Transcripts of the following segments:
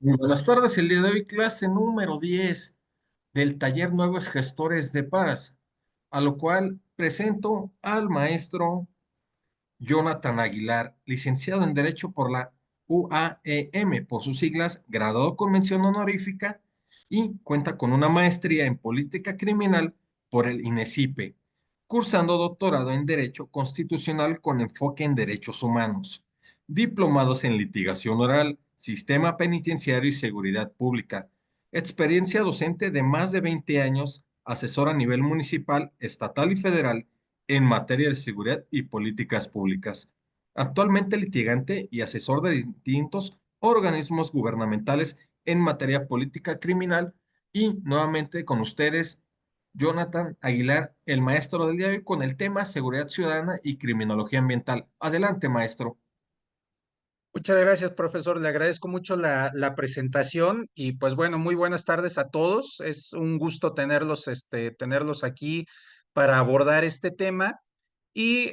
Muy buenas tardes, el día de hoy clase número 10 del taller Nuevos Gestores de Paz, a lo cual presento al maestro Jonathan Aguilar, licenciado en Derecho por la UAEM, por sus siglas, graduado con mención honorífica y cuenta con una maestría en Política Criminal por el INESIPE, cursando doctorado en Derecho Constitucional con enfoque en Derechos Humanos, diplomados en Litigación Oral, Sistema Penitenciario y Seguridad Pública, experiencia docente de más de 20 años, asesor a nivel municipal, estatal y federal en materia de seguridad y políticas públicas. Actualmente litigante y asesor de distintos organismos gubernamentales en materia política criminal. Y nuevamente con ustedes, Jonathan Aguilar, el maestro del día de hoy, con el tema seguridad ciudadana y criminología ambiental. Adelante, maestro. Muchas gracias, profesor. Le agradezco mucho la presentación y pues bueno, muy buenas tardes a todos. Es un gusto tenerlos aquí para abordar este tema y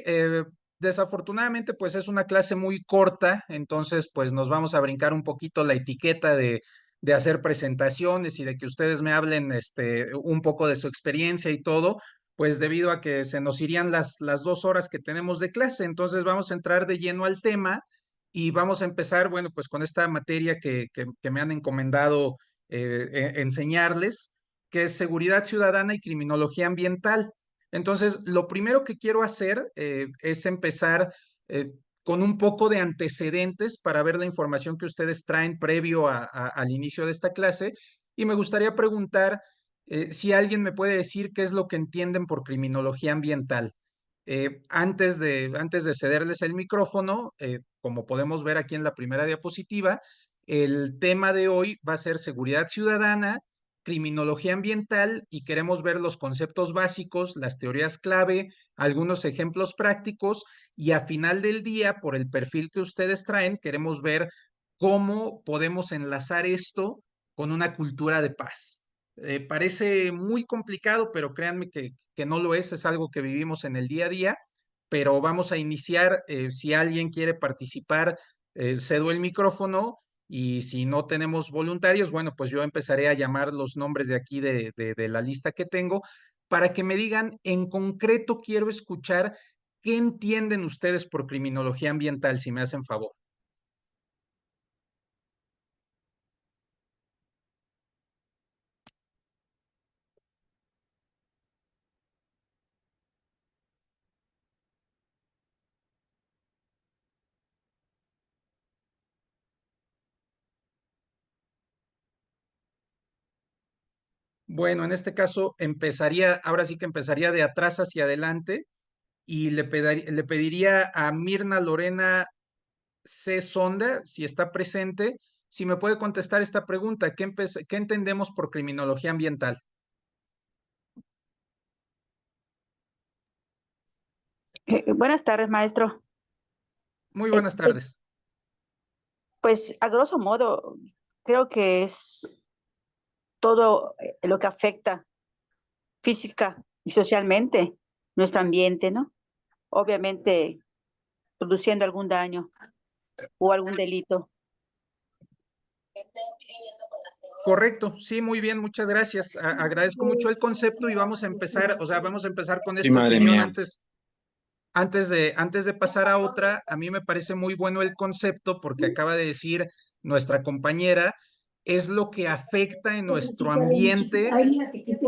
desafortunadamente pues es una clase muy corta, entonces pues nos vamos a brincar un poquito la etiqueta de hacer presentaciones y de que ustedes me hablen un poco de su experiencia y todo, pues debido a que se nos irían las 2 horas que tenemos de clase. Entonces vamos a entrar de lleno al tema y vamos a empezar, bueno, pues con esta materia que me han encomendado enseñarles, que es seguridad ciudadana y criminología ambiental. Entonces, lo primero que quiero hacer es empezar eh, con un poco de antecedentes para ver la información que ustedes traen previo al inicio de esta clase. Y me gustaría preguntar si alguien me puede decir qué es lo que entienden por criminología ambiental. Antes de cederles el micrófono, como podemos ver aquí en la primera diapositiva, el tema de hoy va a ser seguridad ciudadana, criminología ambiental y queremos ver los conceptos básicos, las teorías clave, algunos ejemplos prácticos y a final del día, por el perfil que ustedes traen, queremos ver cómo podemos enlazar esto con una cultura de paz. Parece muy complicado, pero créanme que no lo es algo que vivimos en el día a día, pero vamos a iniciar. Si alguien quiere participar, cedo el micrófono y si no tenemos voluntarios, bueno, pues yo empezaré a llamar los nombres de aquí de la lista que tengo para que me digan en concreto, quiero escuchar qué entienden ustedes por criminología ambiental, si me hacen favor. Bueno, en este caso empezaría, ahora sí que empezaría de atrás hacia adelante y le pediría a Mirna Lorena C. Sonda, si está presente, si me puede contestar esta pregunta: ¿qué entendemos por criminología ambiental? Buenas tardes, maestro. Muy buenas Pues, tardes. pues, a grosso modo, creo que es todo lo que afecta física y socialmente nuestro ambiente, ¿no? Obviamente, produciendo algún daño o algún delito. Correcto, sí, muy bien, muchas gracias. Agradezco mucho el concepto y vamos a empezar, o sea, vamos a empezar con Sí, esta madre opinión mía. antes de pasar a otra. A mí me parece muy bueno el concepto porque acaba de decir nuestra compañera, es lo que afecta en nuestro ambiente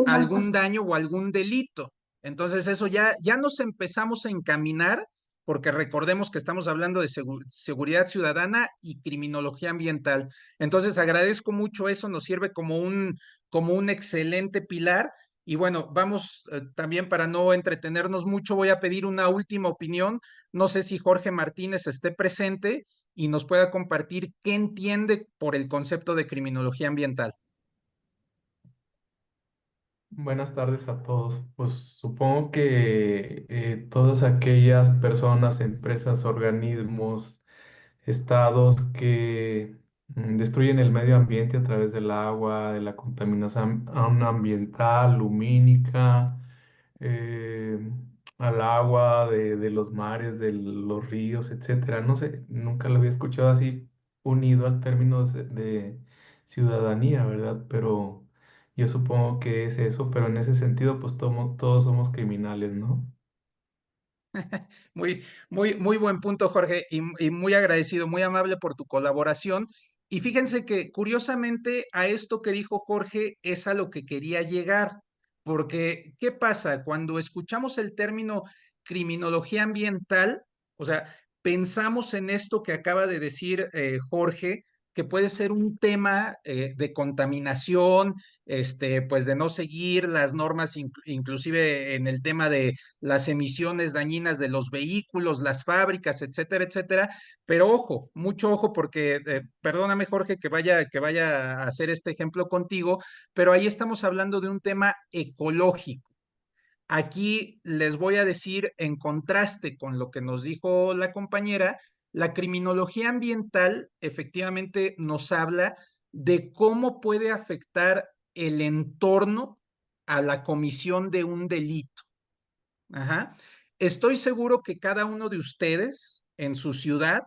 algún daño o algún delito. Entonces eso ya nos empezamos a encaminar, porque recordemos que estamos hablando de seguridad ciudadana y criminología ambiental. Entonces agradezco mucho eso, nos sirve como un excelente pilar. Y bueno, vamos, también para no entretenernos mucho, voy a pedir una última opinión. No sé si Jorge Martínez esté presente y nos pueda compartir qué entiende por el concepto de criminología ambiental. Buenas tardes a todos. Pues supongo que todas aquellas personas, empresas, organismos, estados que destruyen el medio ambiente a través del agua, de la contaminación ambiental, lumínica, eh, al agua, de los mares, de los ríos, etcétera. No sé, nunca lo había escuchado así unido al término ciudadanía, ¿verdad? Pero yo supongo que es eso, pero en ese sentido, pues todos somos criminales, ¿no? Muy buen punto, Jorge, y muy agradecido, muy amable por tu colaboración. Y fíjense que curiosamente a esto que dijo Jorge es a lo que quería llegar, porque ¿qué pasa? Cuando escuchamos el término criminología ambiental, o sea, pensamos en esto que acaba de decir Jorge, que puede ser un tema de contaminación, pues de no seguir las normas, inclusive en el tema de las emisiones dañinas de los vehículos, las fábricas, etcétera, etcétera. Pero ojo, mucho ojo, porque perdóname, Jorge, que vaya a hacer este ejemplo contigo, pero ahí estamos hablando de un tema ecológico. Aquí les voy a decir, en contraste con lo que nos dijo la compañera, la criminología ambiental efectivamente nos habla de cómo puede afectar el entorno a la comisión de un delito. Ajá. Estoy seguro que cada uno de ustedes en su ciudad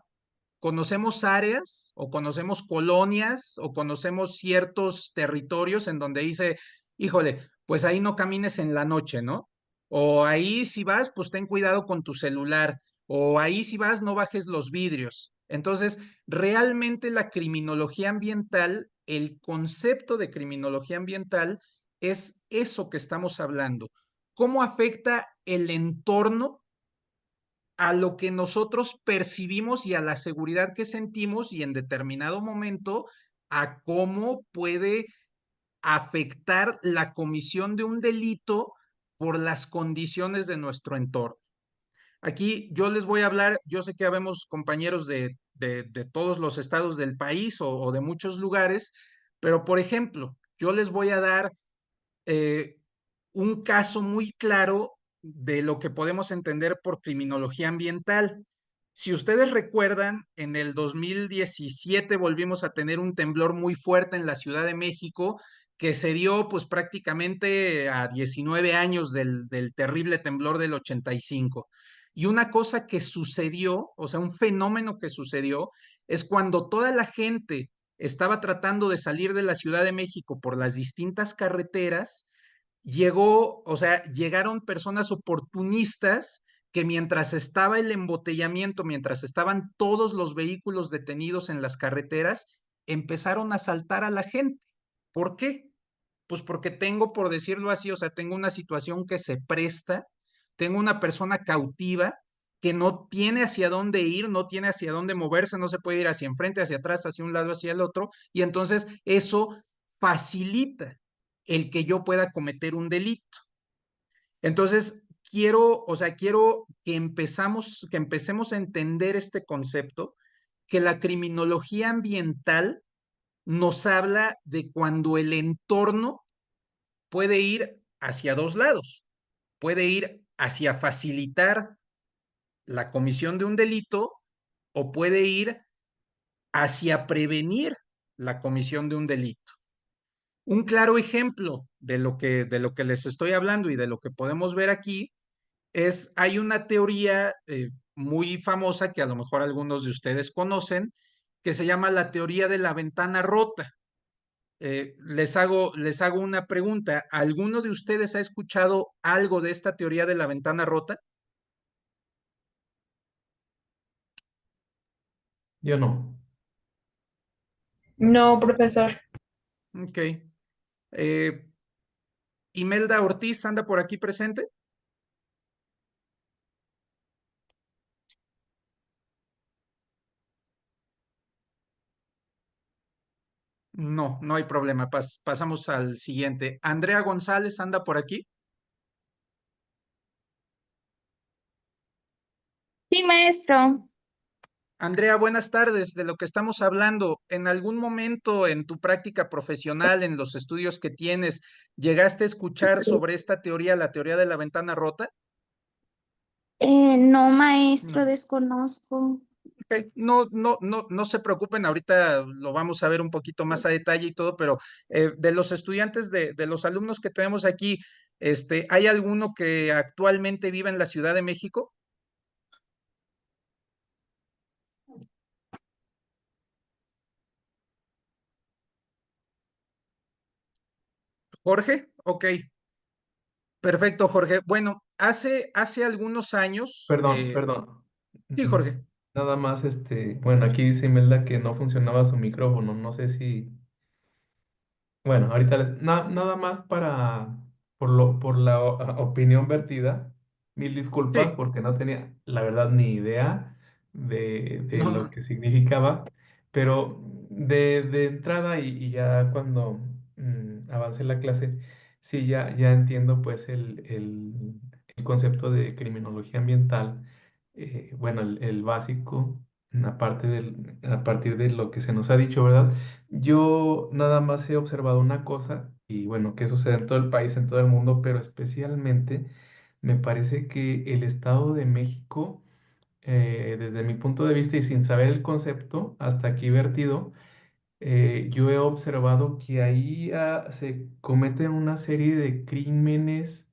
conocemos áreas o conocemos colonias o conocemos ciertos territorios en donde dice, híjole, pues ahí no camines en la noche, ¿no? O ahí si vas, pues ten cuidado con tu celular. O ahí si vas, no bajes los vidrios. Entonces, realmente la criminología ambiental, el concepto de criminología ambiental es eso que estamos hablando. ¿Cómo afecta el entorno a lo que nosotros percibimos y a la seguridad que sentimos y en determinado momento a cómo puede afectar la comisión de un delito por las condiciones de nuestro entorno? Aquí yo les voy a hablar, yo sé que habemos compañeros de todos los estados del país o de muchos lugares, pero por ejemplo, yo les voy a dar eh, un caso muy claro de lo que podemos entender por criminología ambiental. Si ustedes recuerdan, en el 2017 volvimos a tener un temblor muy fuerte en la Ciudad de México que se dio pues prácticamente a 19 años del terrible temblor del 85. Y una cosa que sucedió, o sea, un fenómeno que sucedió, es cuando toda la gente estaba tratando de salir de la Ciudad de México por las distintas carreteras, o sea, llegaron personas oportunistas que mientras estaba el embotellamiento, mientras estaban todos los vehículos detenidos en las carreteras, empezaron a asaltar a la gente. ¿Por qué? Pues porque tengo, por decirlo así, o sea, tengo una situación que se presta, tengo una persona cautiva que no tiene hacia dónde ir, no tiene hacia dónde moverse, no se puede ir hacia enfrente, hacia atrás, hacia un lado, hacia el otro, y entonces eso facilita el que yo pueda cometer un delito. Entonces, quiero que empecemos a entender este concepto, que la criminología ambiental nos habla de cuando el entorno puede ir hacia dos lados. Puede ir hacia facilitar la comisión de un delito o puede ir hacia prevenir la comisión de un delito. Un claro ejemplo de lo que les estoy hablando y de lo que podemos ver aquí hay una teoría muy famosa que a lo mejor algunos de ustedes conocen, que se llama la teoría de la ventana rota. Les hago una pregunta. ¿Alguno de ustedes ha escuchado algo de esta teoría de la ventana rota? Yo no. No, profesor. Ok. Eh, ¿Imelda Ortiz anda por aquí presente? No, no hay problema. Pasamos al siguiente. ¿Andrea González anda por aquí? Sí, maestro. Andrea, buenas tardes. De lo que estamos hablando, ¿en algún momento en tu práctica profesional, en los estudios que tienes, llegaste a escuchar sobre esta teoría, la teoría de la ventana rota? No, maestro, No. desconozco. Ok, no se preocupen, ahorita lo vamos a ver un poquito más a detalle y todo, pero de los estudiantes, de los alumnos que tenemos aquí, ¿hay alguno que actualmente vive en la Ciudad de México? Jorge, ok, perfecto, Jorge. Bueno, hace algunos años, Perdón. sí, Mm, Jorge. Nada más, bueno, aquí dice Imelda que no funcionaba su micrófono. No sé si, bueno, ahorita nada más por la opinión vertida. Mil disculpas Sí, porque no tenía, la verdad, ni idea de no, lo no, que significaba, pero de entrada y ya cuando avancé la clase, sí, ya entiendo pues el concepto de criminología ambiental, bueno, el básico, a partir de lo que se nos ha dicho, ¿verdad? Yo nada más he observado una cosa, y bueno, que sucede en todo el país, en todo el mundo, pero especialmente me parece que el Estado de México, desde mi punto de vista y sin saber el concepto, hasta aquí vertido, yo he observado que ahí se cometen una serie de crímenes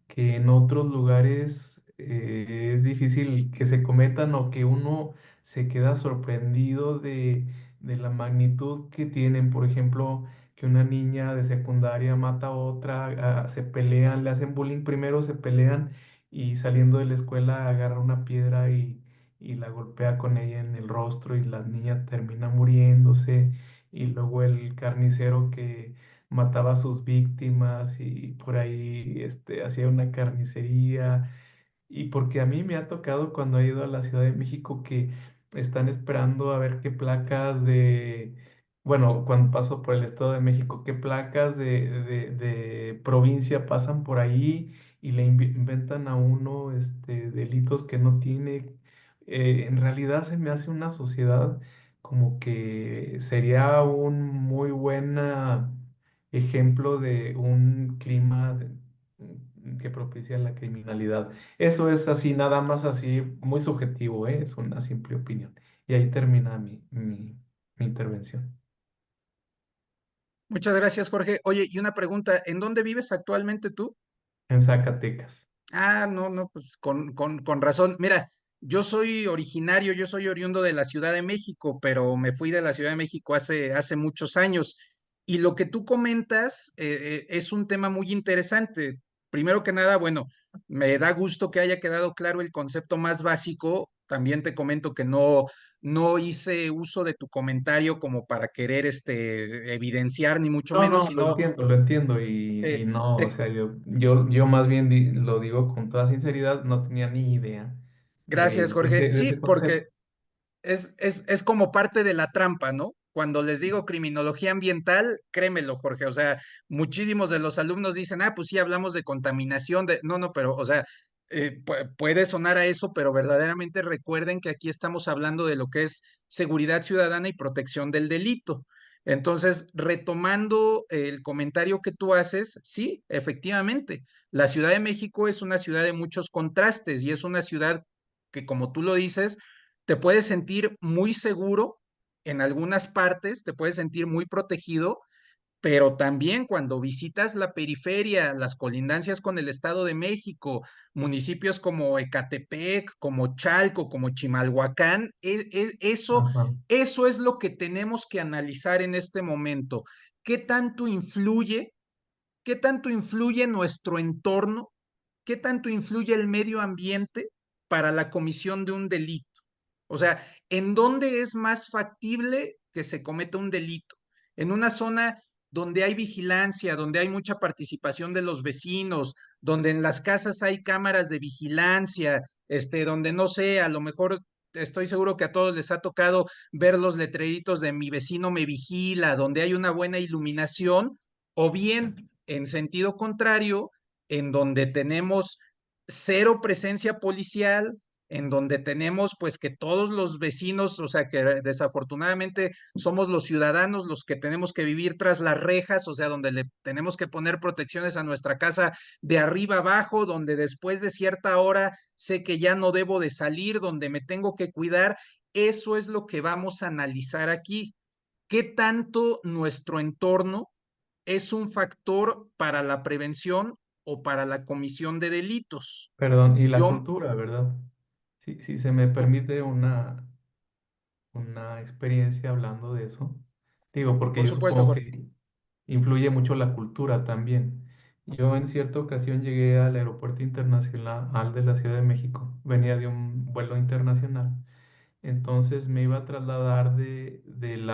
que en otros lugares es difícil que se cometan o que uno se queda sorprendido de la magnitud que tienen. Por ejemplo, que una niña de secundaria mata a otra, se pelean, le hacen bullying primero, se pelean y saliendo de la escuela agarra una piedra y la golpea con ella en el rostro y la niña termina muriéndose. Y luego el carnicero que mataba a sus víctimas y por ahí hacía una carnicería. Y porque a mí me ha tocado cuando he ido a la Ciudad de México que están esperando a ver qué placas bueno, cuando paso por el Estado de México, qué placas de provincia pasan por ahí y le inventan a uno delitos que no tiene. En realidad se me hace una sociedad como que sería un muy buena ejemplo de un clima que propicia la criminalidad. Eso es así, nada más así, muy subjetivo, ¿eh? Es una simple opinión. Y ahí termina mi intervención. muchas gracias, Jorge. Oye, y una pregunta, ¿en dónde vives actualmente tú? En Zacatecas. Ah, no, no, pues con razón. Mira, yo soy oriundo de la Ciudad de México, pero me fui de la Ciudad de México hace muchos años. Y lo que tú comentas es un tema muy interesante. Primero que nada, bueno, me da gusto que haya quedado claro el concepto más básico. También te comento que no hice uso de tu comentario como para querer evidenciar, ni mucho No, menos, no, sino lo entiendo y eh, no, o te, sea, yo más bien lo digo con toda sinceridad, no tenía ni idea gracias, Jorge. de Sí, ese porque concepto. es como parte de la trampa, ¿no? Cuando les digo criminología ambiental, créemelo, Jorge, o sea, muchísimos de los alumnos dicen, ah, pues sí, hablamos de contaminación, no, no, pero, o sea, puede sonar a eso, pero verdaderamente recuerden que aquí estamos hablando de lo que es seguridad ciudadana y protección del delito. Entonces, retomando el comentario que tú haces, sí, efectivamente, la Ciudad de México es una ciudad de muchos contrastes y es una ciudad que, como tú lo dices, te puedes sentir muy seguro en algunas partes, te puedes sentir muy protegido, pero también cuando visitas la periferia, las colindancias con el Estado de México, municipios como Ecatepec, como Chalco, como Chimalhuacán, Ajá. eso es lo que tenemos que analizar en este momento. ¿Qué tanto influye? ¿Qué tanto influye nuestro entorno? ¿Qué tanto influye el medio ambiente para la comisión de un delito? O sea, ¿en dónde es más factible que se cometa un delito? En una zona donde hay vigilancia, donde hay mucha participación de los vecinos, donde en las casas hay cámaras de vigilancia, donde no sé, a lo mejor estoy seguro que a todos les ha tocado ver los letreritos de mi vecino me vigila, donde hay una buena iluminación, o bien en sentido contrario, en donde tenemos cero presencia policial, en donde tenemos pues que todos los vecinos, o sea que desafortunadamente somos los ciudadanos los que tenemos que vivir tras las rejas, o sea, donde le tenemos que poner protecciones a nuestra casa de arriba abajo, donde después de cierta hora sé que ya no debo de salir, donde me tengo que cuidar. Eso es lo que vamos a analizar aquí. ¿Qué tanto nuestro entorno es un factor para la prevención o para la comisión de delitos? Perdón, y la Yo, cultura, ¿verdad? Si se me permite una experiencia hablando de eso. Digo, porque por yo supuesto, supongo Jorge. que influye mucho la cultura también. Yo en cierta ocasión llegué al aeropuerto internacional de la Ciudad de México, venía de un vuelo internacional, entonces me iba a trasladar del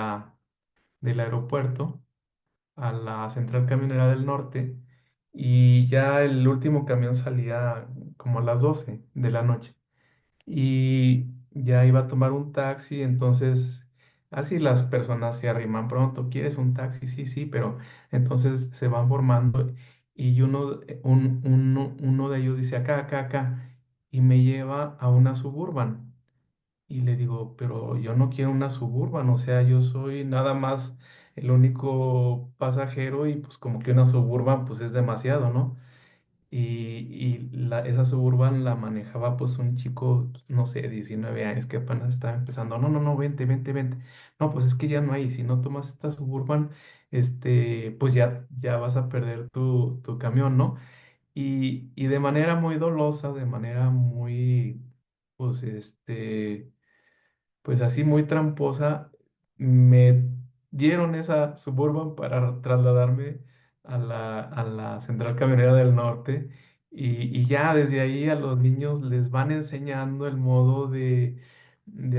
aeropuerto a la Central Camionera del Norte y ya el último camión salía como a las 12 de la noche y ya iba a tomar un taxi, entonces así las personas se arriman pronto, ¿quieres un taxi? Sí, sí, pero entonces se van formando y uno de ellos dice acá, acá, acá y me lleva a una Suburban. Y le digo, pero yo no quiero una Suburban, o sea, yo soy nada más el único pasajero y pues como que una Suburban pues es demasiado, ¿no? Esa Suburban la manejaba pues un chico, no sé, 19 años que apenas estaba empezando. No, no, no, vente, vente, vente. No, pues es que ya no hay. Si no tomas esta Suburban, pues ya vas a perder tu camión, ¿no? Y de manera muy dolosa, de manera muy, pues pues así muy tramposa, me dieron esa Suburban para trasladarme a la Central Camionera del Norte y ya desde ahí a los niños les van enseñando el modo de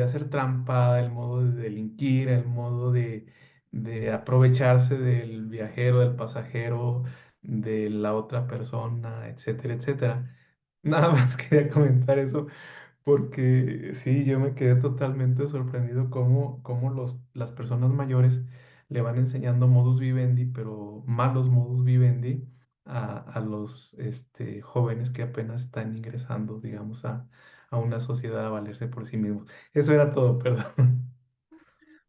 hacer trampa, el modo de delinquir, el modo de aprovecharse del viajero, del pasajero, de la otra persona, etcétera, etcétera. Nada más quería comentar eso porque sí, yo me quedé totalmente sorprendido cómo las personas mayores le van enseñando modus vivendi, pero malos modus vivendi a los jóvenes que apenas están ingresando, digamos, a una sociedad a valerse por sí mismos. Eso era todo, perdón.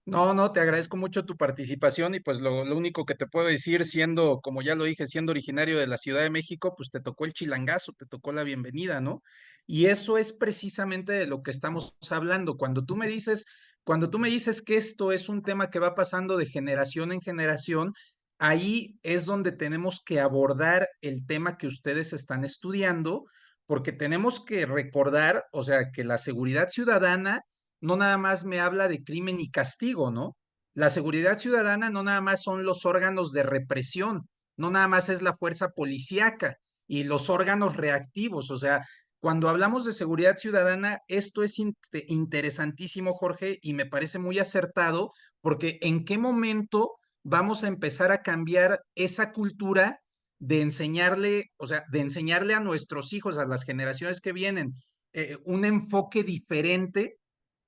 No, no, te agradezco mucho tu participación y pues lo único que te puedo decir, siendo, como ya lo dije, siendo originario de la Ciudad de México, pues te tocó el chilangazo, te tocó la bienvenida, ¿no? Y eso es precisamente de lo que estamos hablando. Cuando tú me dices que esto es un tema que va pasando de generación en generación, ahí es donde tenemos que abordar el tema que ustedes están estudiando, porque tenemos que recordar, o sea, que la seguridad ciudadana no nada más me habla de crimen y castigo, ¿no? La seguridad ciudadana no nada más son los órganos de represión, no nada más es la fuerza policíaca y los órganos reactivos, o sea, cuando hablamos de seguridad ciudadana, esto es interesantísimo, Jorge, y me parece muy acertado, porque ¿en qué momento vamos a empezar a cambiar esa cultura de enseñarle, o sea, de enseñarle a nuestros hijos, a las generaciones que vienen, un enfoque diferente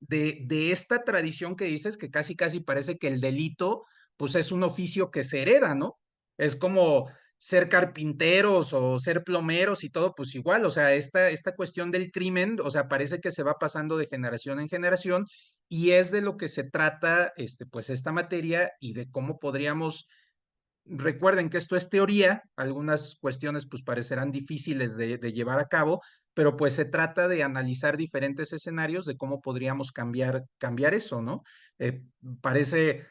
de esta tradición que dices, que casi casi parece que el delito, pues es un oficio que se hereda, ¿no? Es como ser carpinteros o ser plomeros y todo, pues igual, o sea, esta cuestión del crimen, o sea, parece que se va pasando de generación en generación y es de lo que se trata, pues esta materia y de cómo podríamos. Recuerden que esto es teoría, algunas cuestiones pues parecerán difíciles de llevar a cabo, pero pues se trata de analizar diferentes escenarios de cómo podríamos cambiar eso, ¿no? Eh, parece,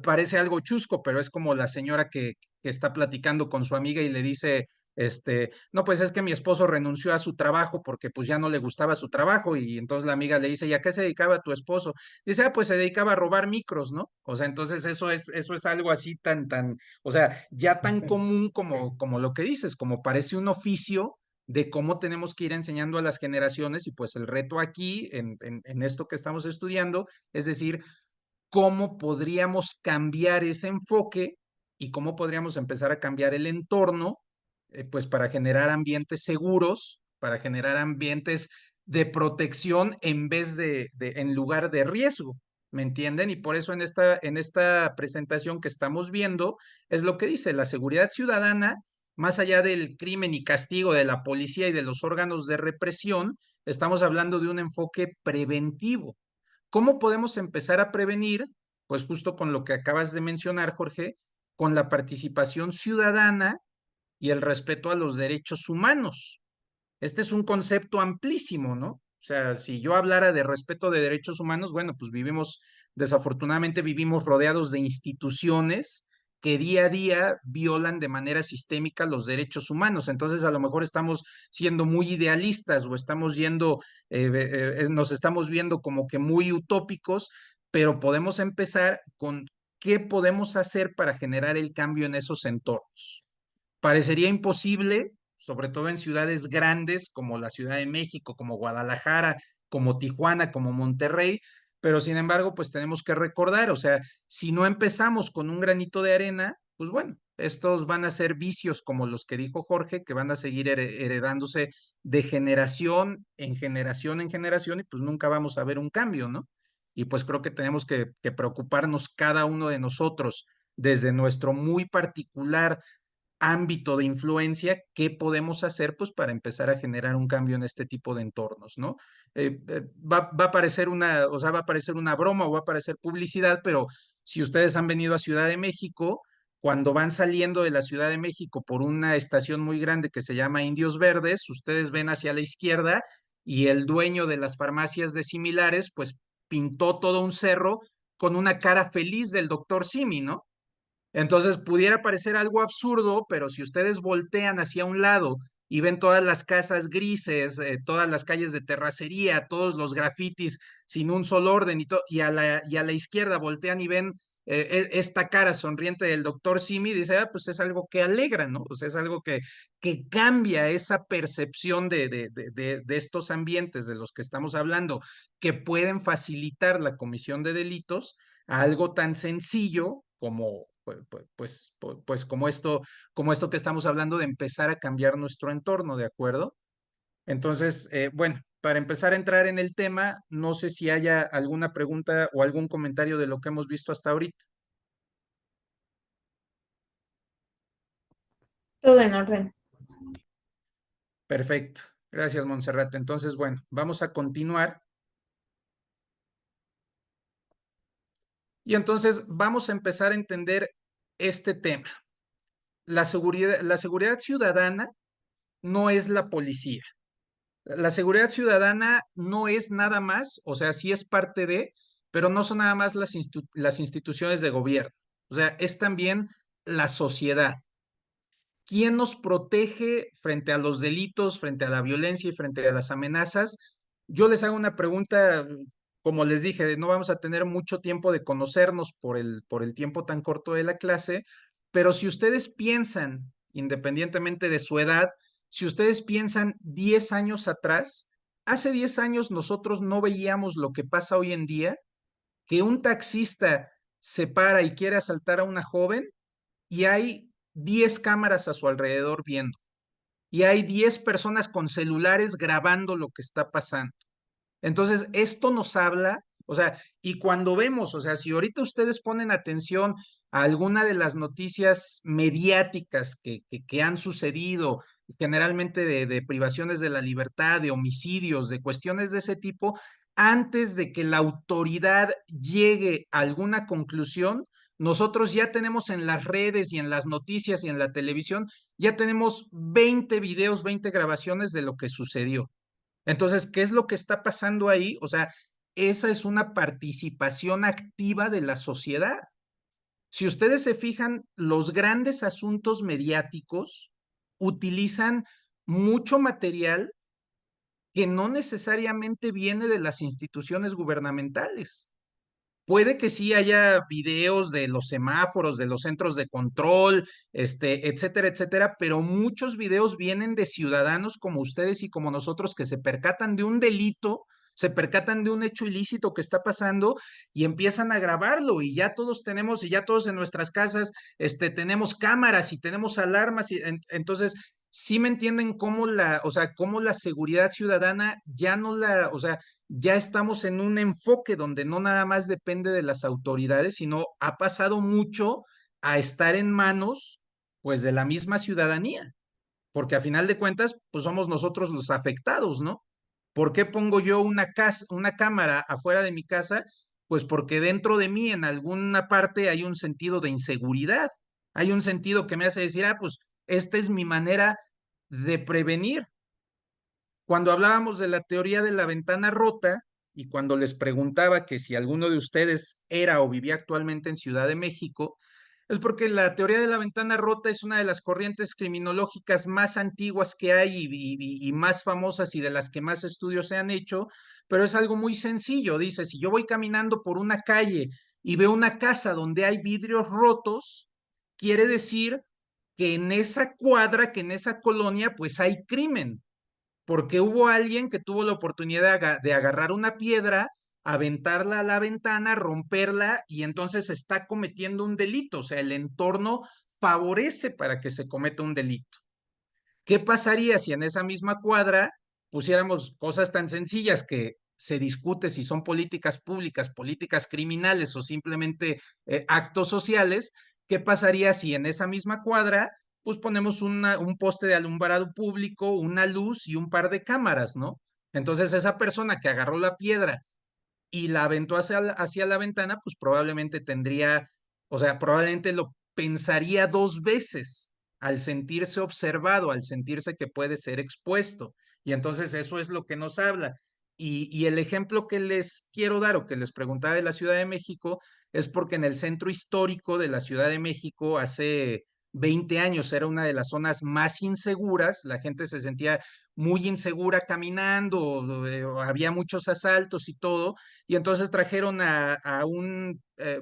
parece algo chusco, pero es como la señora que está platicando con su amiga y le dice, no, pues es que mi esposo renunció a su trabajo porque pues ya no le gustaba su trabajo y entonces la amiga le dice, ¿y a qué se dedicaba tu esposo? Dice, ah, pues se dedicaba a robar micros, ¿no? O sea, entonces eso es algo así o sea, ya tan común como lo que dices, como parece un oficio de cómo tenemos que ir enseñando a las generaciones y pues el reto aquí en esto que estamos estudiando, es decir, cómo podríamos cambiar ese enfoque y cómo podríamos empezar a cambiar el entorno, pues para generar ambientes seguros, para generar ambientes de protección en vez en lugar de riesgo. ¿Me entienden? Y por eso en esta presentación que estamos viendo es lo que dice la seguridad ciudadana, más allá del crimen y castigo de la policía y de los órganos de represión, estamos hablando de un enfoque preventivo. ¿Cómo podemos empezar a prevenir? Pues justo con lo que acabas de mencionar, Jorge, con la participación ciudadana y el respeto a los derechos humanos. Este es un concepto amplísimo, ¿no? O sea, si yo hablara de respeto de derechos humanos, bueno, pues desafortunadamente vivimos rodeados de instituciones que día a día violan de manera sistémica los derechos humanos. Entonces, a lo mejor estamos siendo muy idealistas o nos estamos viendo como que muy utópicos, pero podemos empezar ¿qué podemos hacer para generar el cambio en esos entornos? Parecería imposible, sobre todo en ciudades grandes como la Ciudad de México, como Guadalajara, como Tijuana, como Monterrey, pero sin embargo, pues tenemos que recordar, o sea, si no empezamos con un granito de arena, pues bueno, estos van a ser vicios como los que dijo Jorge, que van a seguir heredándose de generación en generación en generación y pues nunca vamos a ver un cambio, ¿no? Y pues creo que tenemos que preocuparnos cada uno de nosotros desde nuestro muy particular ámbito de influencia, ¿qué podemos hacer pues para empezar a generar un cambio en este tipo de entornos, ¿no? Va a parecer una, o sea, va a parecer una broma o va a parecer publicidad, pero si ustedes han venido a Ciudad de México, cuando van saliendo de la Ciudad de México por una estación muy grande que se llama Indios Verdes, ustedes ven hacia la izquierda y el dueño de las farmacias de similares, pues pintó todo un cerro con una cara feliz del doctor Simi, ¿no? Entonces pudiera parecer algo absurdo, pero si ustedes voltean hacia un lado y ven todas las casas grises, todas las calles de terracería, todos los grafitis sin un solo orden y a la izquierda voltean y ven esta cara sonriente del doctor Simi, dice, ah, pues es algo que alegra, ¿no? Pues es algo que cambia esa percepción de estos ambientes de los que estamos hablando, que pueden facilitar la comisión de delitos a algo tan sencillo como pues como esto que estamos hablando de empezar a cambiar nuestro entorno, ¿de acuerdo? Entonces, bueno, para empezar a entrar en el tema, no sé si haya alguna pregunta o algún comentario de lo que hemos visto hasta ahorita. Todo en orden. Perfecto. Gracias, Montserrat. Entonces, bueno, vamos a continuar. Y entonces vamos a empezar a entender este tema. La seguridad ciudadana no es la policía. La seguridad ciudadana no es nada más, o sea, sí es parte de, pero no son nada más las instituciones de gobierno. O sea, es también la sociedad. ¿Quién nos protege frente a los delitos, frente a la violencia y frente a las amenazas? Yo les hago una pregunta, como les dije, no vamos a tener mucho tiempo de conocernos por el tiempo tan corto de la clase, pero si ustedes piensan, independientemente de su edad, si ustedes piensan 10 años atrás, hace 10 años nosotros no veíamos lo que pasa hoy en día, que un taxista se para y quiere asaltar a una joven y hay 10 cámaras a su alrededor viendo, y hay 10 personas con celulares grabando lo que está pasando. Entonces, esto nos habla, o sea, y cuando vemos, o sea, si ahorita ustedes ponen atención a alguna de las noticias mediáticas que han sucedido, generalmente de privaciones de la libertad, de homicidios, de cuestiones de ese tipo, antes de que la autoridad llegue a alguna conclusión, nosotros ya tenemos en las redes y en las noticias y en la televisión, ya tenemos 20 videos, 20 grabaciones de lo que sucedió. Entonces, ¿qué es lo que está pasando ahí? O sea, esa es una participación activa de la sociedad. Si ustedes se fijan, los grandes asuntos mediáticos utilizan mucho material que no necesariamente viene de las instituciones gubernamentales. Puede que sí haya videos de los semáforos, de los centros de control, etcétera, etcétera, pero muchos videos vienen de ciudadanos como ustedes y como nosotros que se percatan de un delito, se percatan de un hecho ilícito que está pasando y empiezan a grabarlo y ya todos tenemos, y ya todos en nuestras casas, tenemos cámaras y tenemos alarmas y entonces sí me entienden cómo o sea, cómo la seguridad ciudadana ya no o sea, ya estamos en un enfoque donde no nada más depende de las autoridades, sino ha pasado mucho a estar en manos, pues, de la misma ciudadanía, porque a final de cuentas, pues somos nosotros los afectados, ¿no? ¿Por qué pongo yo una cámara afuera de mi casa? Pues porque dentro de mí, en alguna parte, hay un sentido de inseguridad, hay un sentido que me hace decir, ah, pues esta es mi manera de prevenir. Cuando hablábamos de la teoría de la ventana rota y cuando les preguntaba que si alguno de ustedes era o vivía actualmente en Ciudad de México, es porque la teoría de la ventana rota es una de las corrientes criminológicas más antiguas que hay y más famosas y de las que más estudios se han hecho, pero es algo muy sencillo. Dice, si yo voy caminando por una calle y veo una casa donde hay vidrios rotos, quiere decir que en esa cuadra, que en esa colonia, pues hay crimen, porque hubo alguien que tuvo la oportunidad de agarrar una piedra, aventarla a la ventana, romperla, y entonces está cometiendo un delito. O sea, el entorno favorece para que se cometa un delito. ¿Qué pasaría si en esa misma cuadra pusiéramos cosas tan sencillas que se discute si son políticas públicas, políticas criminales o simplemente actos sociales? ¿Qué pasaría si en esa misma cuadra pues ponemos un poste de alumbrado público, una luz y un par de cámaras, ¿no? Entonces esa persona que agarró la piedra y la aventó hacia la ventana, pues probablemente tendría, o sea, probablemente lo pensaría dos veces al sentirse observado, al sentirse que puede ser expuesto. Y entonces eso es lo que nos habla. Y el ejemplo que les quiero dar o que les preguntaba de la Ciudad de México es porque en el centro histórico de la Ciudad de México hace 20 años era una de las zonas más inseguras, la gente se sentía muy insegura caminando, o había muchos asaltos y todo, y entonces trajeron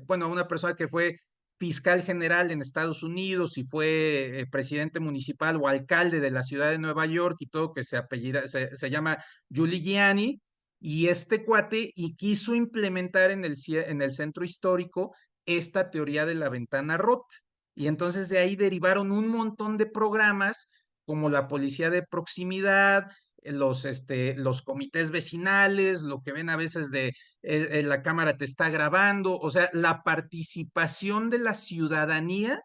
bueno, a una persona que fue fiscal general en Estados Unidos y fue presidente municipal o alcalde de la ciudad de Nueva York y todo, que se llama Giuliani, y este cuate y quiso implementar en el centro histórico esta teoría de la ventana rota. Y entonces de ahí derivaron un montón de programas como la policía de proximidad, los comités vecinales, lo que ven a veces de la cámara te está grabando, o sea, la participación de la ciudadanía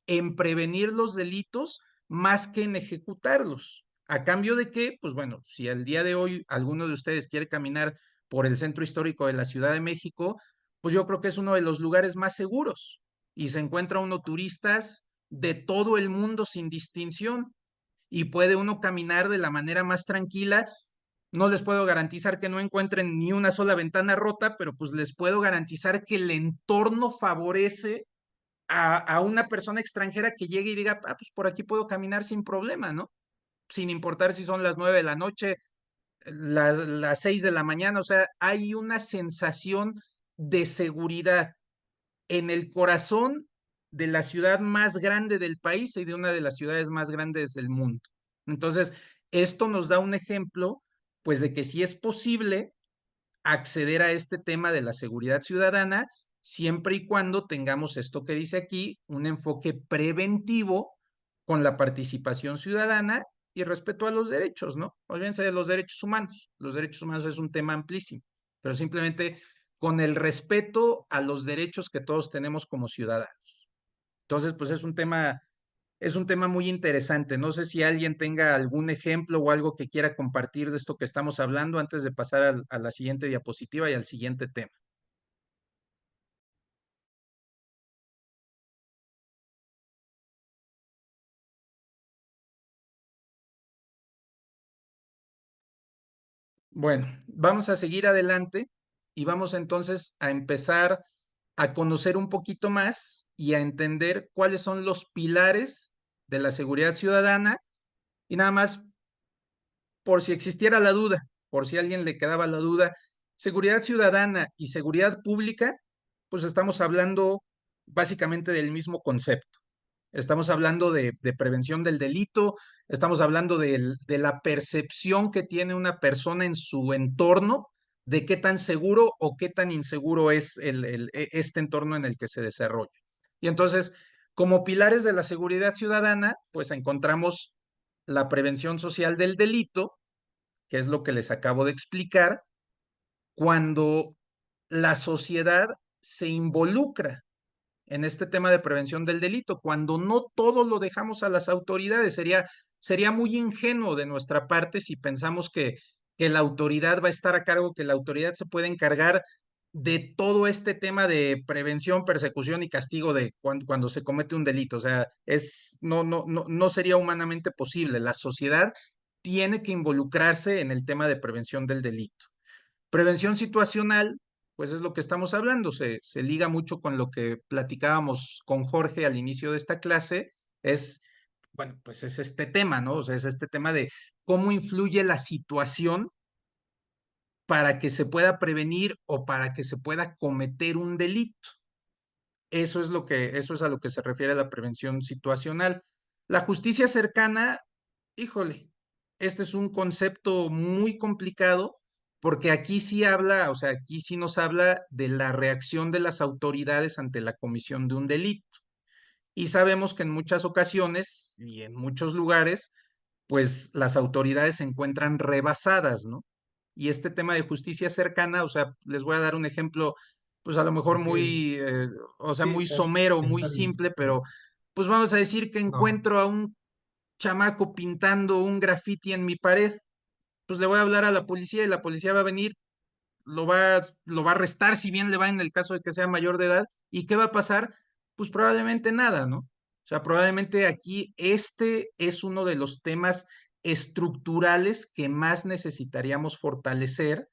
en prevenir los delitos más que en ejecutarlos. ¿A cambio de qué? Pues bueno, si al día de hoy alguno de ustedes quiere caminar por el centro histórico de la Ciudad de México, pues yo creo que es uno de los lugares más seguros y se encuentra uno turistas de todo el mundo sin distinción y puede uno caminar de la manera más tranquila. No les puedo garantizar que no encuentren ni una sola ventana rota, pero pues les puedo garantizar que el entorno favorece a una persona extranjera que llegue y diga, ah, pues por aquí puedo caminar sin problema, ¿no? Sin importar si son las 9 de la noche, las 6 de la mañana, o sea, hay una sensación de seguridad en el corazón de la ciudad más grande del país y de una de las ciudades más grandes del mundo. Entonces, esto nos da un ejemplo, pues, de que sí es posible acceder a este tema de la seguridad ciudadana, siempre y cuando tengamos esto que dice aquí, un enfoque preventivo con la participación ciudadana y respeto a los derechos, ¿no? Olvídense de los derechos humanos. Los derechos humanos es un tema amplísimo, pero simplemente con el respeto a los derechos que todos tenemos como ciudadanos. Entonces, pues es un tema muy interesante. No sé si alguien tenga algún ejemplo o algo que quiera compartir de esto que estamos hablando antes de pasar a la siguiente diapositiva y al siguiente tema. Bueno, vamos a seguir adelante y vamos entonces a empezar a conocer un poquito más y a entender cuáles son los pilares de la seguridad ciudadana y nada más por si existiera la duda, por si a alguien le quedaba la duda, seguridad ciudadana y seguridad pública, pues estamos hablando básicamente del mismo concepto. Estamos hablando de prevención del delito, estamos hablando de la percepción que tiene una persona en su entorno, de qué tan seguro o qué tan inseguro es este entorno en el que se desarrolla. Y entonces, como pilares de la seguridad ciudadana, pues encontramos la prevención social del delito, que es lo que les acabo de explicar, cuando la sociedad se involucra en este tema de prevención del delito, cuando no todo lo dejamos a las autoridades. Sería muy ingenuo de nuestra parte si pensamos que la autoridad va a estar a cargo, que la autoridad se puede encargar de todo este tema de prevención, persecución y castigo de cuando se comete un delito. O sea, no sería humanamente posible. La sociedad tiene que involucrarse en el tema de prevención del delito. Prevención situacional, pues es lo que estamos hablando, se liga mucho con lo que platicábamos con Jorge al inicio de esta clase, bueno, pues es este tema, ¿no? O sea, es este tema de cómo influye la situación para que se pueda prevenir o para que se pueda cometer un delito. Eso es a lo que se refiere la prevención situacional. La justicia cercana, híjole, este es un concepto muy complicado porque aquí sí habla, o sea, aquí sí nos habla de la reacción de las autoridades ante la comisión de un delito. Y sabemos que en muchas ocasiones y en muchos lugares, pues las autoridades se encuentran rebasadas, ¿no? Y este tema de justicia cercana, o sea, les voy a dar un ejemplo, pues a lo mejor Ok, muy, o sea, sí, muy somero, muy está bien, simple, está pero bien. pues vamos a decir que No, encuentro a un chamaco pintando un graffiti en mi pared, pues le voy a hablar a la policía y la policía va a venir, lo va a arrestar si bien le va en el caso de que sea mayor de edad. ¿Y qué va a pasar? Pues probablemente nada, ¿no? O sea, probablemente aquí este es uno de los temas estructurales que más necesitaríamos fortalecer,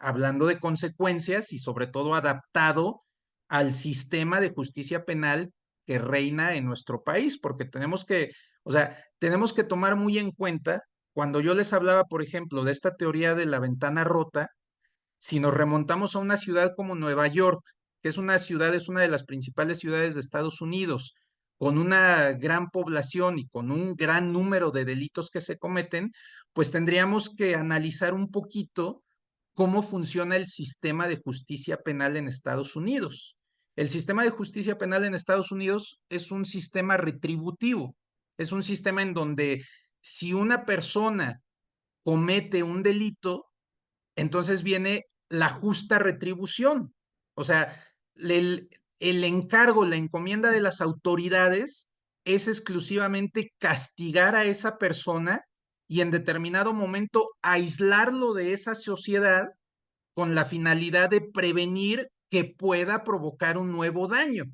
hablando de consecuencias y sobre todo adaptado al sistema de justicia penal que reina en nuestro país, porque tenemos que, o sea, tenemos que tomar muy en cuenta, cuando yo les hablaba, por ejemplo, de esta teoría de la ventana rota, si nos remontamos a una ciudad como Nueva York, que es una ciudad, es una de las principales ciudades de Estados Unidos, con una gran población y con un gran número de delitos que se cometen, pues tendríamos que analizar un poquito cómo funciona el sistema de justicia penal en Estados Unidos. El sistema de justicia penal en Estados Unidos es un sistema retributivo, es un sistema en donde si una persona comete un delito, entonces viene la justa retribución. O sea, el encargo, la encomienda de las autoridades es exclusivamente castigar a esa persona y en determinado momento aislarlo de esa sociedad con la finalidad de prevenir que pueda provocar un nuevo daño.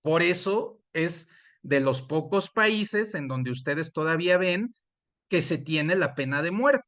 Por eso es de los pocos países en donde ustedes todavía ven que se tiene la pena de muerte.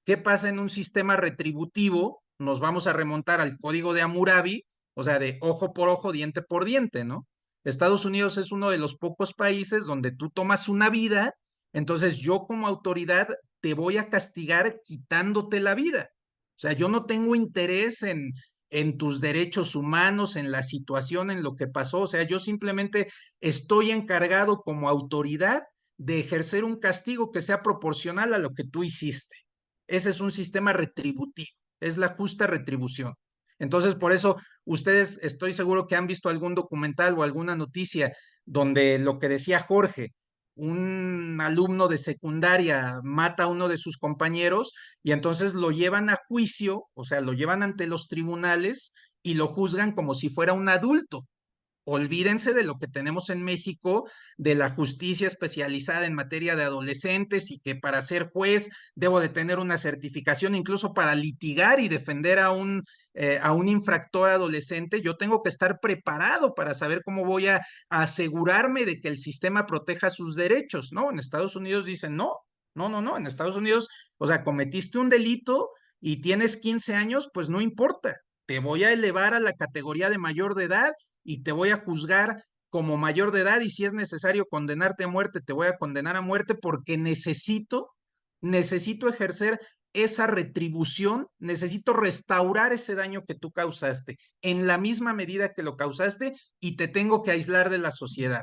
¿Qué pasa en un sistema retributivo? Nos vamos a remontar al código de Hammurabi, o sea, de ojo por ojo, diente por diente, ¿no? Estados Unidos es uno de los pocos países donde tú tomas una vida, entonces yo como autoridad te voy a castigar quitándote la vida. O sea, yo no tengo interés en tus derechos humanos, en la situación, en lo que pasó. O sea, yo simplemente estoy encargado como autoridad de ejercer un castigo que sea proporcional a lo que tú hiciste. Ese es un sistema retributivo, es la justa retribución. Entonces, por eso ustedes estoy seguro que han visto algún documental o alguna noticia donde lo que decía Jorge, un alumno de secundaria mata a uno de sus compañeros y entonces lo llevan a juicio, o sea, lo llevan ante los tribunales y lo juzgan como si fuera un adulto. Olvídense de lo que tenemos en México, de la justicia especializada en materia de adolescentes y que para ser juez debo de tener una certificación incluso para litigar y defender a un infractor adolescente. Yo tengo que estar preparado para saber cómo voy a asegurarme de que el sistema proteja sus derechos, ¿no? En Estados Unidos dicen, no, no, no, no, en Estados Unidos, o sea, cometiste un delito y tienes 15 años, pues no importa, te voy a elevar a la categoría de mayor de edad y te voy a juzgar como mayor de edad y si es necesario condenarte a muerte, te voy a condenar a muerte porque necesito ejercer esa retribución, necesito restaurar ese daño que tú causaste en la misma medida que lo causaste y te tengo que aislar de la sociedad.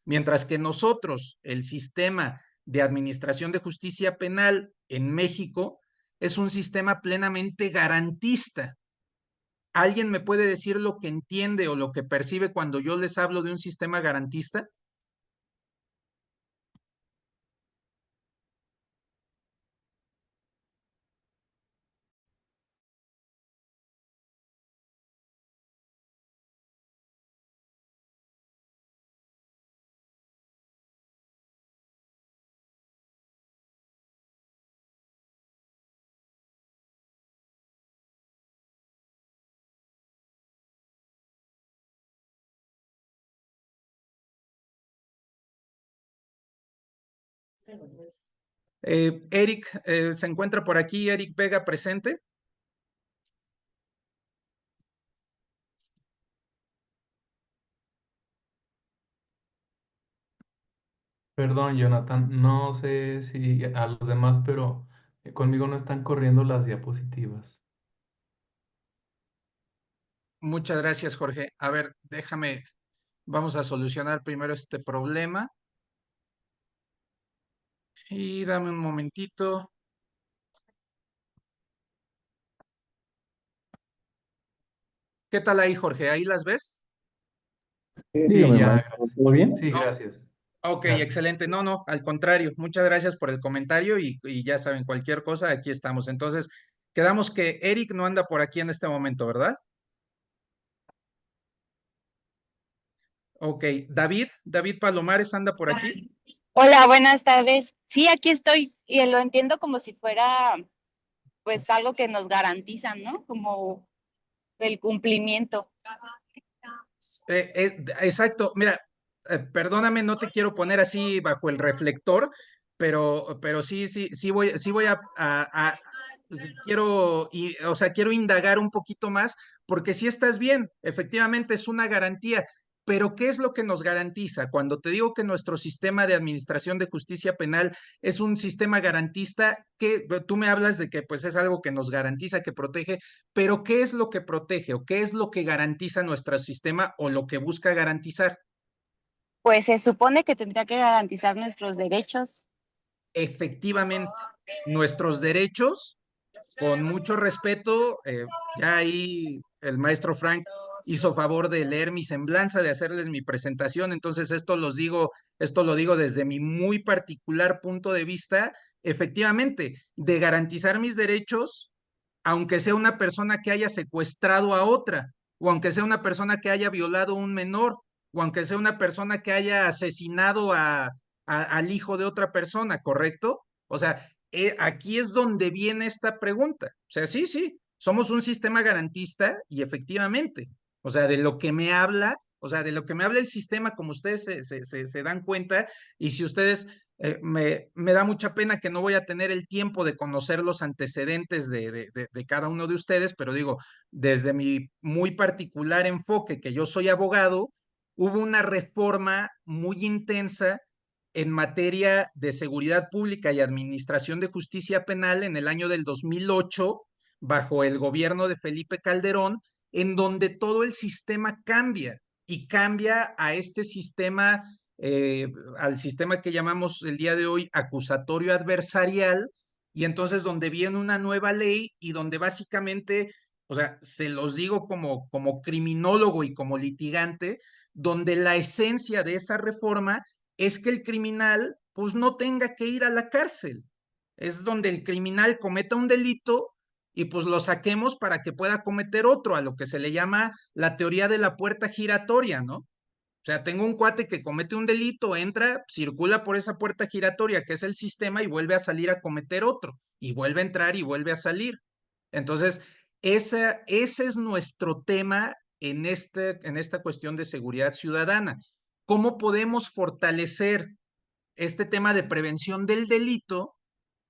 Mientras que nosotros, el sistema de administración de justicia penal en México, es un sistema plenamente garantista. ¿Alguien me puede decir lo que entiende o lo que percibe cuando yo les hablo de un sistema garantista? Eric, ¿se encuentra por aquí? Eric Vega presente. perdón, Jonathan, no sé si a los demás, pero Conmigo no están corriendo las diapositivas. Muchas gracias, Jorge. A ver, vamos a solucionar primero este problema y dame un momentito. ¿Qué tal ahí, Jorge? ¿Ahí las ves? Sí, Dígame, ya, maestro, ¿todo bien? sí, No. gracias. Ok, Ya. excelente. No, no, al contrario. Muchas gracias por el comentario y ya saben, cualquier cosa, aquí estamos. Entonces, quedamos que Eric no anda por aquí en este momento, ¿verdad? Ok, David Palomares anda por aquí. Hola, buenas tardes. Sí, aquí estoy y lo entiendo como si fuera pues algo que nos garantizan, ¿no? Como el cumplimiento. Exacto, mira, perdóname, no te quiero poner así bajo el reflector, pero sí voy o sea, quiero indagar un poquito más, porque sí estás bien, efectivamente es una garantía, pero ¿qué es lo que nos garantiza? Cuando te digo que nuestro sistema de administración de justicia penal es un sistema garantista, que tú me hablas de que pues es algo que nos garantiza, que protege, pero ¿qué es lo que protege o qué es lo que garantiza nuestro sistema o lo que busca garantizar? Pues se supone que tendría que garantizar nuestros derechos. Efectivamente, nuestros derechos, con mucho respeto, ya ahí el maestro Frank hizo favor de leer mi semblanza, de hacerles mi presentación, entonces esto lo digo desde mi muy particular punto de vista, efectivamente, de garantizar mis derechos, aunque sea una persona que haya secuestrado a otra, o aunque sea una persona que haya violado a un menor, o aunque sea una persona que haya asesinado al hijo de otra persona, ¿correcto? O sea, aquí es donde viene esta pregunta. O sea, sí, somos un sistema garantista y efectivamente, o sea, de lo que me habla, o sea, de lo que me habla el sistema, como ustedes se dan cuenta, y si ustedes me da mucha pena que no voy a tener el tiempo de conocer los antecedentes de cada uno de ustedes, pero digo, desde mi muy particular enfoque, que yo soy abogado, hubo una reforma muy intensa en materia de seguridad pública y administración de justicia penal en el año del 2008, bajo el gobierno de Felipe Calderón, en donde todo el sistema cambia y cambia a este sistema, al sistema que llamamos el día de hoy acusatorio adversarial, y entonces donde viene una nueva ley y donde básicamente, o sea, se los digo como criminólogo y como litigante, donde la esencia de esa reforma es que el criminal pues no tenga que ir a la cárcel. Es donde el criminal cometa un delito y pues lo saquemos para que pueda cometer otro, a lo que se le llama la teoría de la puerta giratoria, ¿no? O sea, tengo un cuate que comete un delito, entra, circula por esa puerta giratoria que es el sistema y vuelve a salir a cometer otro, y vuelve a entrar y vuelve a salir. Entonces, ese es nuestro tema en esta cuestión de seguridad ciudadana. ¿Cómo podemos fortalecer este tema de prevención del delito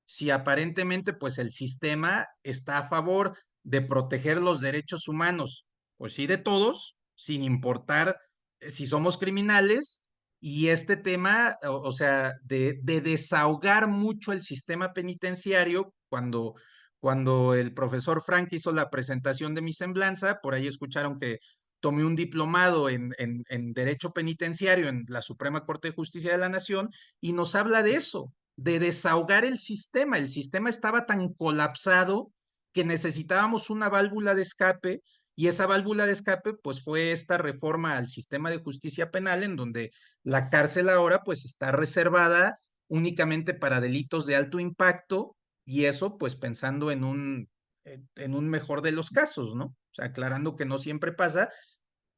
si aparentemente pues el sistema está a favor de proteger los derechos humanos, pues sí, de todos, sin importar si somos criminales, y este tema, o sea, de desahogar mucho el sistema penitenciario cuando el profesor Frank hizo la presentación de mi semblanza, por ahí escucharon que tomé un diplomado en Derecho Penitenciario en la Suprema Corte de Justicia de la Nación, y nos habla de eso, de desahogar el sistema. El sistema estaba tan colapsado que necesitábamos una válvula de escape, y esa válvula de escape pues fue esta reforma al sistema de justicia penal, en donde la cárcel ahora pues está reservada únicamente para delitos de alto impacto, y eso pues pensando en un mejor de los casos, ¿no? O sea, aclarando que no siempre pasa,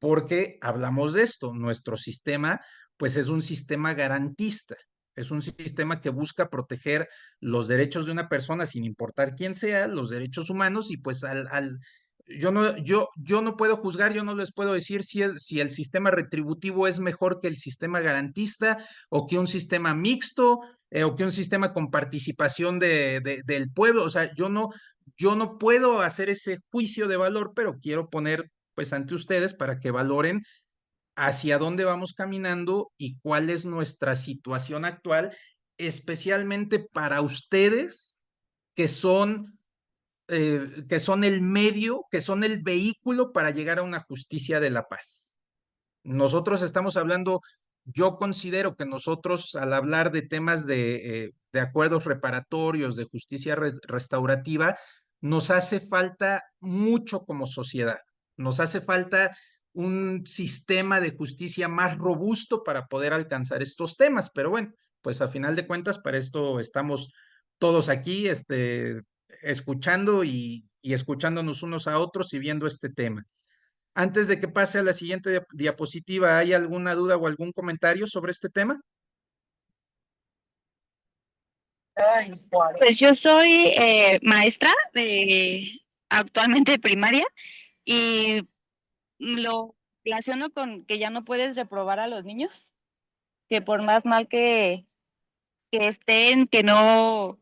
porque hablamos de esto, nuestro sistema pues es un sistema garantista, es un sistema que busca proteger los derechos de una persona sin importar quién sea, los derechos humanos, y pues yo no puedo juzgar, yo no les puedo decir si el sistema retributivo es mejor que el sistema garantista, o que un sistema mixto, o que un sistema con participación del pueblo. O sea, yo no puedo hacer ese juicio de valor, pero quiero poner pues ante ustedes para que valoren hacia dónde vamos caminando y cuál es nuestra situación actual, especialmente para ustedes que son el medio, que son el vehículo para llegar a una justicia de la paz. Nosotros estamos hablando, yo considero que nosotros al hablar de temas de acuerdos reparatorios, de justicia restaurativa, nos hace falta mucho como sociedad. Nos hace falta un sistema de justicia más robusto para poder alcanzar estos temas. Pero bueno, pues a final de cuentas, para esto estamos todos aquí, escuchando y escuchándonos unos a otros y viendo este tema. Antes de que pase a la siguiente diapositiva, ¿hay alguna duda o algún comentario sobre este tema? Pues yo soy maestra actualmente de primaria y lo relaciono con que ya no puedes reprobar a los niños, que por más mal que estén, que no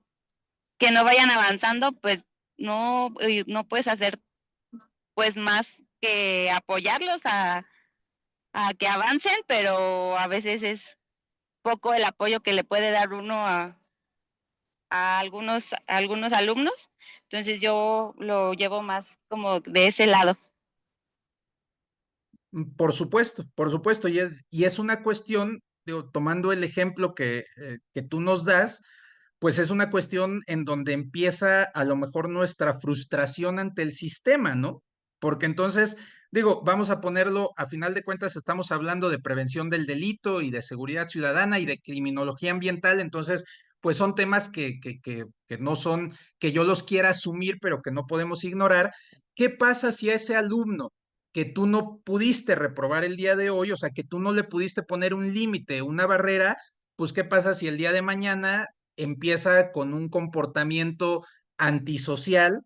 vayan avanzando, pues no puedes hacer pues más que apoyarlos a que avancen, pero a veces es poco el apoyo que le puede dar uno a algunos alumnos. Entonces yo lo llevo más como de ese lado. Por supuesto, y es una cuestión, digo, tomando el ejemplo que tú nos das, pues es una cuestión en donde empieza a lo mejor nuestra frustración ante el sistema, ¿no? Porque entonces, digo, vamos a ponerlo, a final de cuentas estamos hablando de prevención del delito y de seguridad ciudadana y de criminología ambiental, entonces, pues son temas que no son, que yo los quiera asumir, pero que no podemos ignorar. ¿Qué pasa si a ese alumno que tú no pudiste reprobar el día de hoy, o sea, que tú no le pudiste poner un límite, una barrera, pues qué pasa si el día de mañana empieza con un comportamiento antisocial,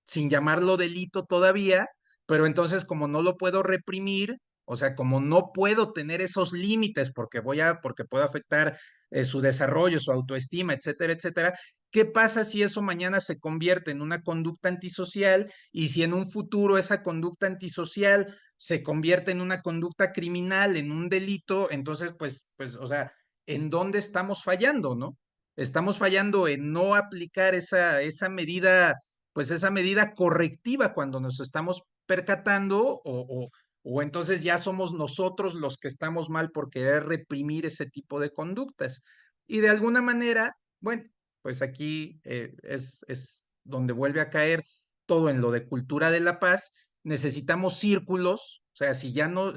sin llamarlo delito todavía, pero entonces como no lo puedo reprimir, o sea, como no puedo tener esos límites porque puedo afectar su desarrollo, su autoestima, etcétera, etcétera. ¿Qué pasa si eso mañana se convierte en una conducta antisocial y si en un futuro esa conducta antisocial se convierte en una conducta criminal, en un delito? Entonces, pues, o sea, ¿en dónde estamos fallando, no? Estamos fallando en no aplicar esa medida, pues esa medida correctiva cuando nos estamos percatando o entonces ya somos nosotros los que estamos mal por querer reprimir ese tipo de conductas. Y de alguna manera, bueno, pues aquí es donde vuelve a caer todo en lo de cultura de la paz. Necesitamos círculos, o sea, si ya no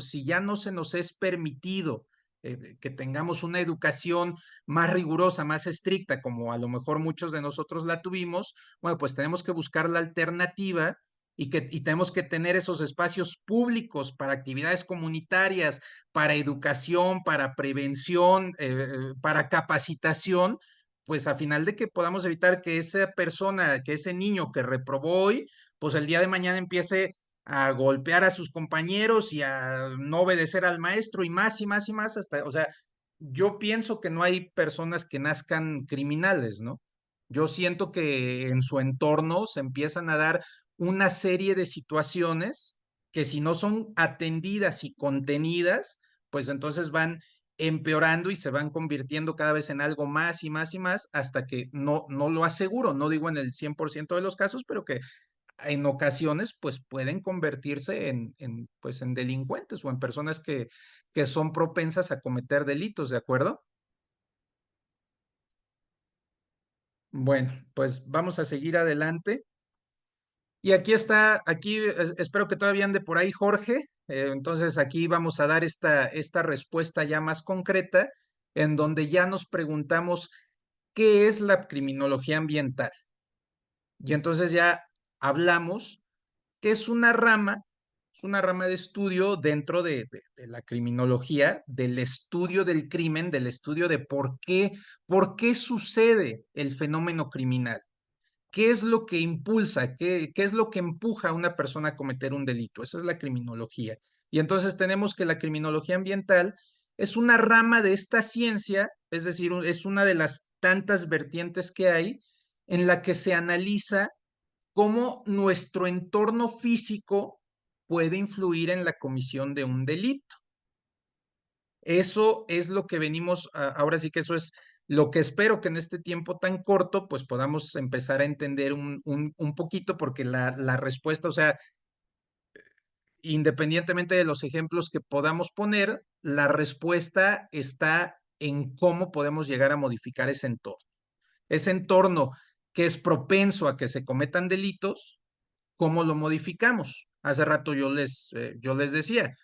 se nos es permitido que tengamos una educación más rigurosa, más estricta, como a lo mejor muchos de nosotros la tuvimos, bueno, pues tenemos que buscar la alternativa y tenemos que tener esos espacios públicos para actividades comunitarias, para educación, para prevención, para capacitación, pues a final de que podamos evitar que esa persona, que ese niño que reprobó hoy, pues el día de mañana empiece a golpear a sus compañeros y a no obedecer al maestro y más y más y más hasta, o sea, yo pienso que no hay personas que nazcan criminales, ¿no? Yo siento que en su entorno se empiezan a dar una serie de situaciones que si no son atendidas y contenidas, pues entonces van empeorando y se van convirtiendo cada vez en algo más y más y más hasta que no lo aseguro, no digo en el 100% de los casos, pero que en ocasiones pues pueden convertirse pues, en delincuentes o en personas que son propensas a cometer delitos, ¿de acuerdo? Bueno, pues vamos a seguir adelante. Y aquí está, espero que todavía ande por ahí Jorge. Entonces aquí vamos a dar esta respuesta ya más concreta, en donde ya nos preguntamos qué es la criminología ambiental. Y entonces ya hablamos que es una rama de estudio dentro de la criminología, del estudio del crimen, del estudio de por qué sucede el fenómeno criminal. ¿Qué es lo que impulsa? ¿Qué es lo que empuja a una persona a cometer un delito? Esa es la criminología. Y entonces tenemos que la criminología ambiental es una rama de esta ciencia, es decir, es una de las tantas vertientes que hay en la que se analiza cómo nuestro entorno físico puede influir en la comisión de un delito. Eso es lo que venimos, ahora sí que eso es Lo que espero que en este tiempo tan corto, pues podamos empezar a entender un poquito, porque la respuesta, o sea, independientemente de los ejemplos que podamos poner, la respuesta está en cómo podemos llegar a modificar ese entorno que es propenso a que se cometan delitos, ¿cómo lo modificamos? Hace rato yo les decía,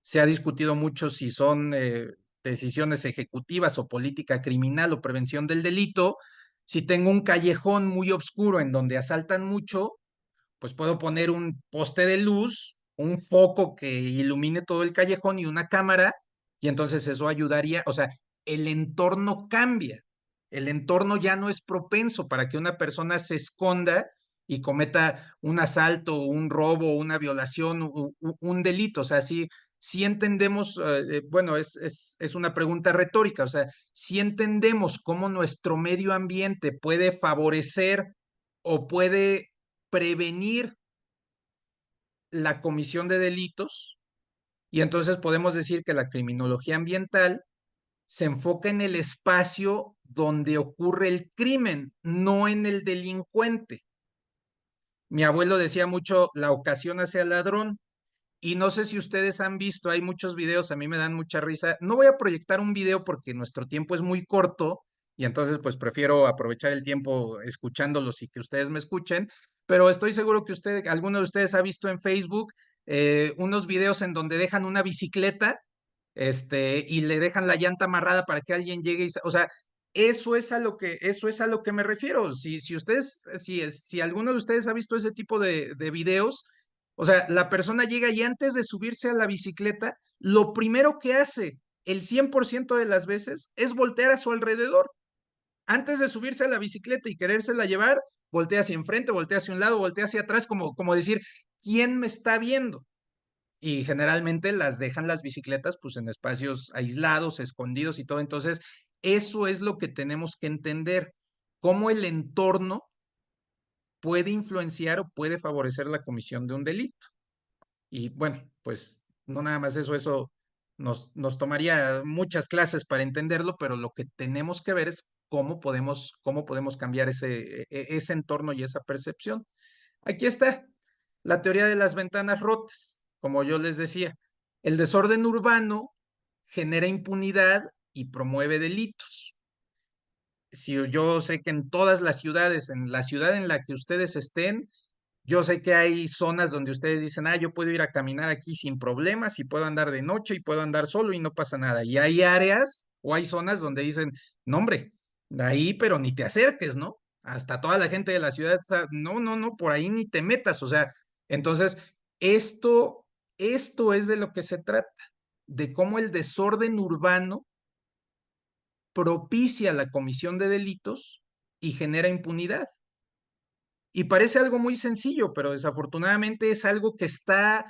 se ha discutido mucho si son decisiones ejecutivas o política criminal o prevención del delito. Si tengo un callejón muy oscuro en donde asaltan mucho, pues puedo poner un poste de luz, un foco que ilumine todo el callejón y una cámara, y entonces eso ayudaría, o sea, el entorno cambia, el entorno ya no es propenso para que una persona se esconda y cometa un asalto, un robo, una violación, un delito, o sea, si entendemos, bueno, es una pregunta retórica, o sea, si entendemos cómo nuestro medio ambiente puede favorecer o puede prevenir la comisión de delitos, y entonces podemos decir que la criminología ambiental se enfoca en el espacio donde ocurre el crimen, no en el delincuente. Mi abuelo decía mucho, la ocasión hace al ladrón, y no sé si ustedes han visto, hay muchos videos, a mí me dan mucha risa. No voy a proyectar un video porque nuestro tiempo es muy corto y entonces pues prefiero aprovechar el tiempo escuchándolos y que ustedes me escuchen, pero estoy seguro que alguno de ustedes ha visto en Facebook unos videos en donde dejan una bicicleta y le dejan la llanta amarrada para que alguien llegue o sea, eso es a lo que me refiero. Si alguno de ustedes ha visto ese tipo de videos, o sea, la persona llega y antes de subirse a la bicicleta, lo primero que hace el 100% de las veces es voltear a su alrededor. Antes de subirse a la bicicleta y querérsela llevar, voltea hacia enfrente, voltea hacia un lado, voltea hacia atrás, como decir, ¿quién me está viendo? Y generalmente las dejan las bicicletas pues en espacios aislados, escondidos y todo. Entonces, eso es lo que tenemos que entender, cómo el entorno puede influenciar o puede favorecer la comisión de un delito. Y bueno, pues no nada más eso nos tomaría muchas clases para entenderlo, pero lo que tenemos que ver es cómo podemos cambiar ese entorno y esa percepción. Aquí está la teoría de las ventanas rotas, como yo les decía. El desorden urbano genera impunidad y promueve delitos. Si yo sé que en todas las ciudades, en la ciudad en la que ustedes estén, yo sé que hay zonas donde ustedes dicen, yo puedo ir a caminar aquí sin problemas y puedo andar de noche y puedo andar solo y no pasa nada. Y hay áreas o hay zonas donde dicen, no, hombre, ahí pero ni te acerques, ¿no? Hasta toda la gente de la ciudad está, no, no, no, por ahí ni te metas. O sea, entonces, esto es de lo que se trata, de cómo el desorden urbano propicia la comisión de delitos y genera impunidad. Y parece algo muy sencillo, pero desafortunadamente es algo que está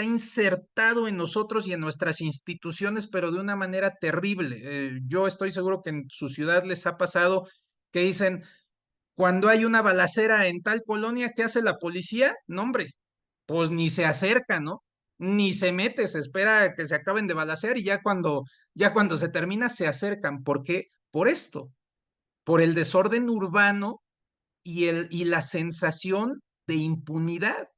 insertado en nosotros y en nuestras instituciones, pero de una manera terrible. Yo estoy seguro que en su ciudad les ha pasado que dicen, cuando hay una balacera en tal colonia, ¿qué hace la policía? No, hombre, pues ni se acerca, ¿no? Ni se mete, se espera a que se acaben de balacear y ya cuando se termina se acercan. ¿Por qué? Por esto, por el desorden urbano y la sensación de impunidad.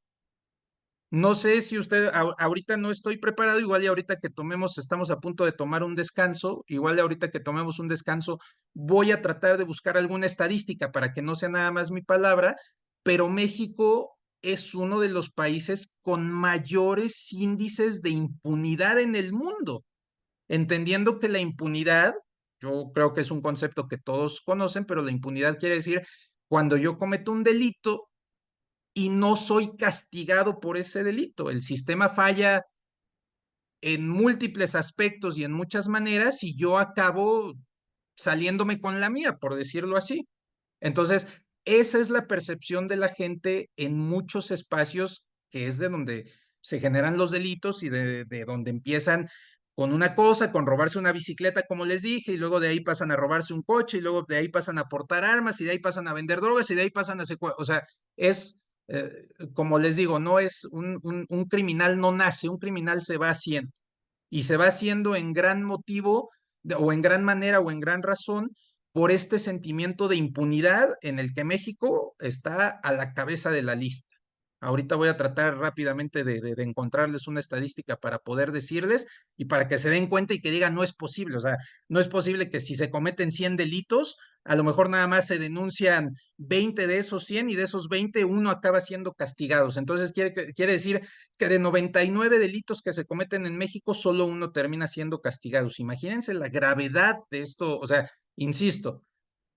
No sé si usted, ahorita no estoy preparado, igual y ahorita que tomemos, estamos a punto de tomar un descanso, igual y ahorita que tomemos un descanso, voy a tratar de buscar alguna estadística para que no sea nada más mi palabra, pero México es uno de los países con mayores índices de impunidad en el mundo, entendiendo que la impunidad, yo creo que es un concepto que todos conocen, pero la impunidad quiere decir cuando yo cometo un delito y no soy castigado por ese delito. El sistema falla en múltiples aspectos y en muchas maneras y yo acabo saliéndome con la mía, por decirlo así. Entonces, esa es la percepción de la gente en muchos espacios, que es de donde se generan los delitos y de donde empiezan con una cosa, con robarse una bicicleta, como les dije, y luego de ahí pasan a robarse un coche, y luego de ahí pasan a portar armas, y de ahí pasan a vender drogas, y de ahí pasan a secuestrar. O sea, es, como les digo, no es un criminal no nace, un criminal se va haciendo, y se va haciendo en gran motivo o en gran manera o en gran razón por este sentimiento de impunidad en el que México está a la cabeza de la lista. Ahorita voy a tratar rápidamente de encontrarles una estadística para poder decirles y para que se den cuenta y que digan, no es posible, o sea, no es posible que si se cometen 100 delitos, a lo mejor nada más se denuncian 20 de esos 100 y de esos 20 uno acaba siendo castigados. Entonces quiere decir que de 99 delitos que se cometen en México, solo uno termina siendo castigados. Imagínense la gravedad de esto, o sea, insisto,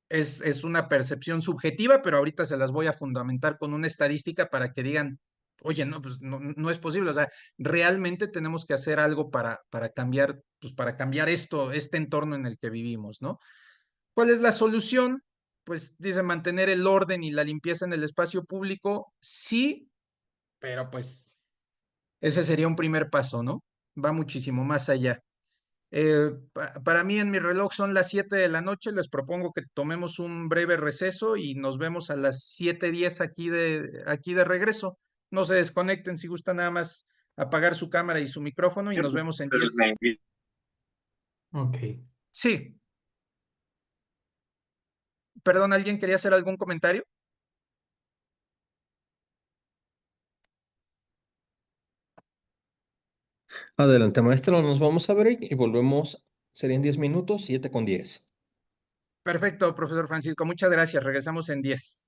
es una percepción subjetiva, pero ahorita se las voy a fundamentar con una estadística para que digan, oye, no, pues no es posible, o sea, realmente tenemos que hacer algo para cambiar, pues para cambiar esto, este entorno en el que vivimos, ¿no? ¿Cuál es la solución? Pues dice mantener el orden y la limpieza en el espacio público, sí, pero pues ese sería un primer paso, ¿no? Va muchísimo más allá. Para mí en mi reloj son las 7 de la noche, les propongo que tomemos un breve receso y nos vemos a las 7:10 aquí de regreso. No se desconecten si gustan nada más apagar su cámara y su micrófono y nos vemos en 10. Ok. Sí, perdón, ¿alguien quería hacer algún comentario? Adelante, maestro, nos vamos a break y volvemos. Serían 10 minutos, 7:10. Perfecto, profesor Francisco, muchas gracias. Regresamos en 10.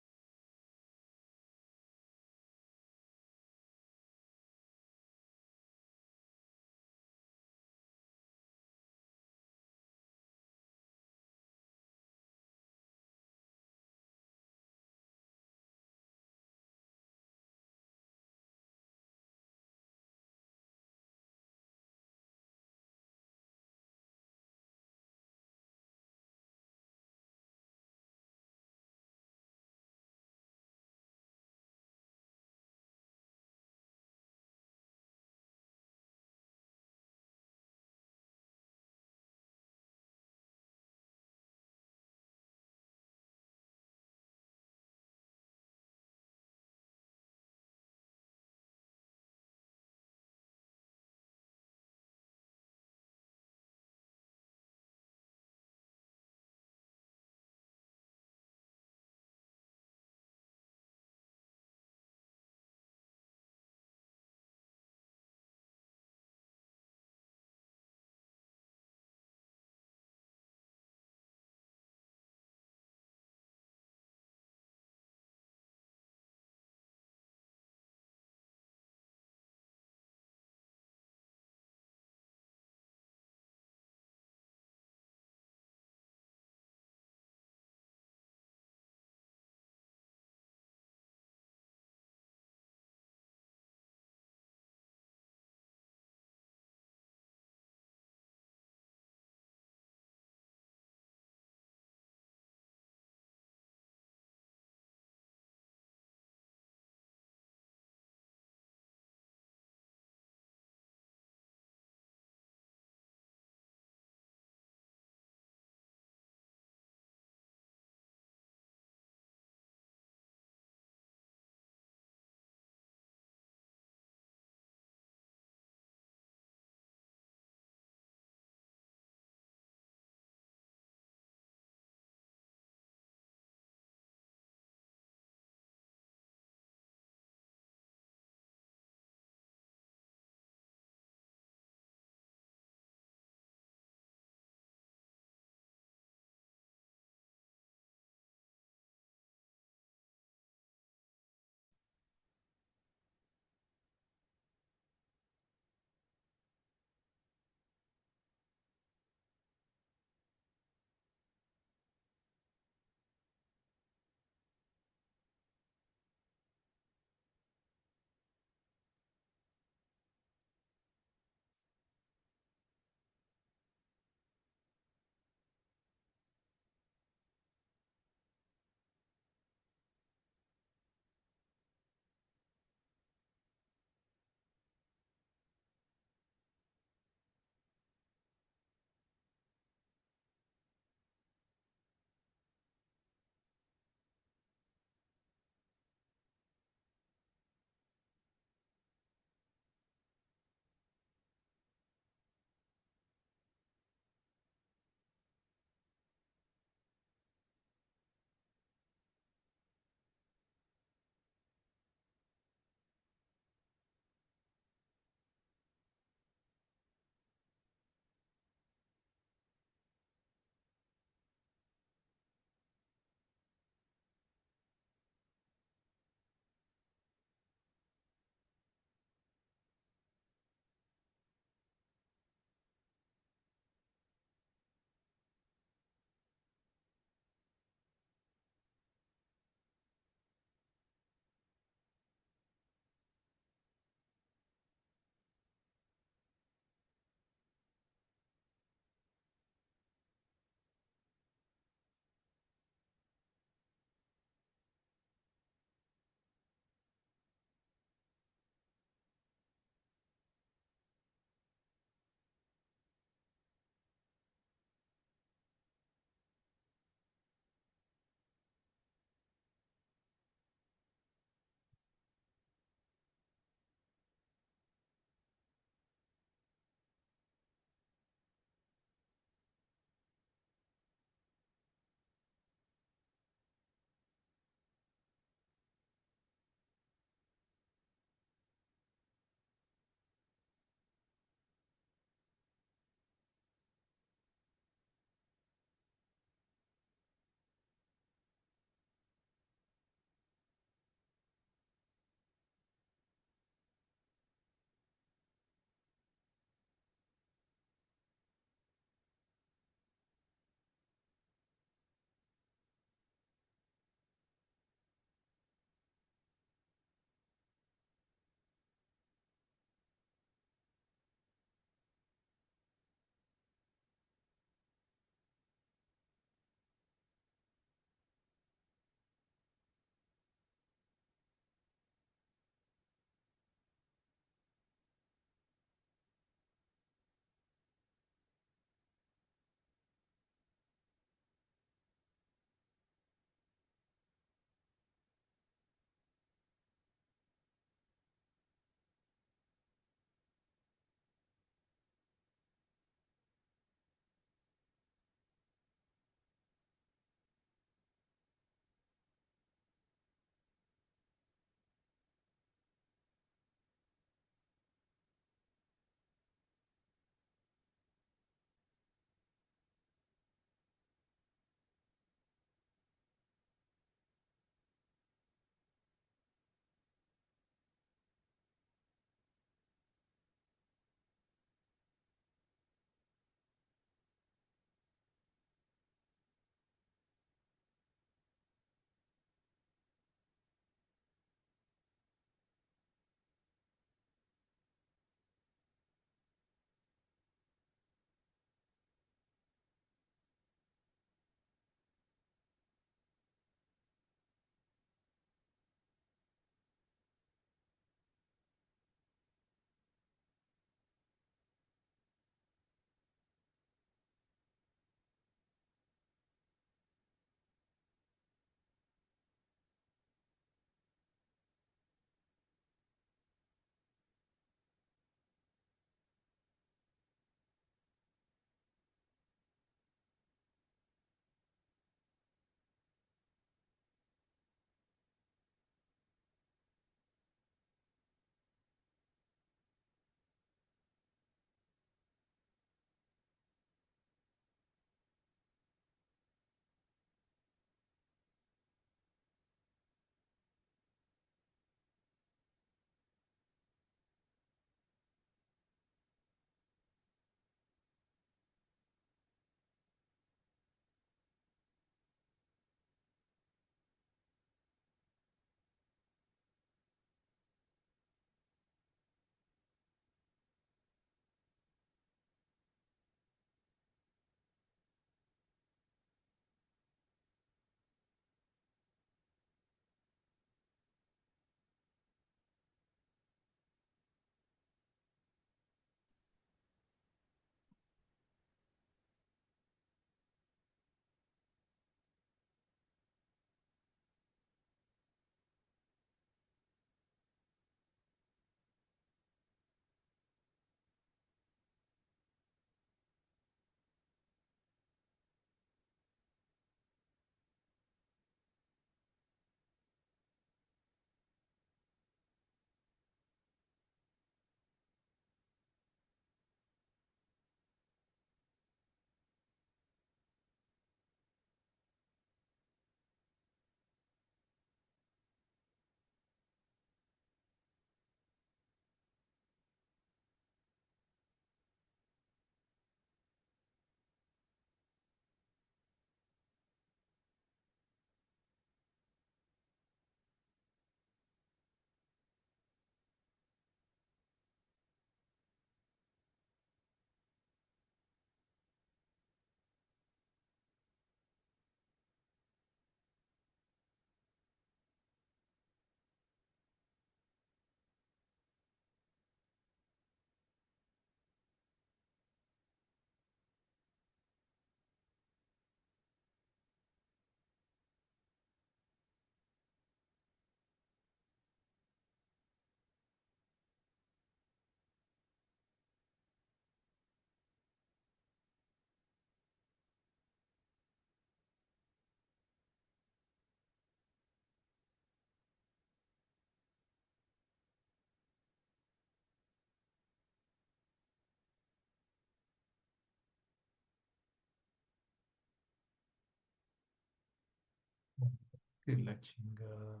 Que la chingada.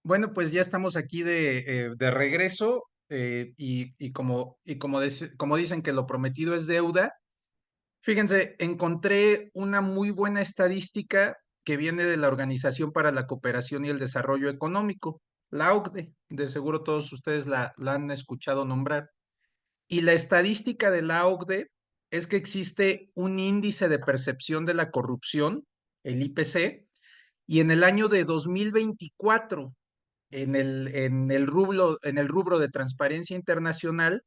Bueno, pues ya estamos aquí de regreso como dicen que lo prometido es deuda. Fíjense, encontré una muy buena estadística que viene de la Organización para la Cooperación y el Desarrollo Económico, la OCDE. De seguro todos ustedes la han escuchado nombrar. Y la estadística de la OCDE es que existe un índice de percepción de la corrupción, el IPC, y en el año de 2024 en el rubro de transparencia internacional,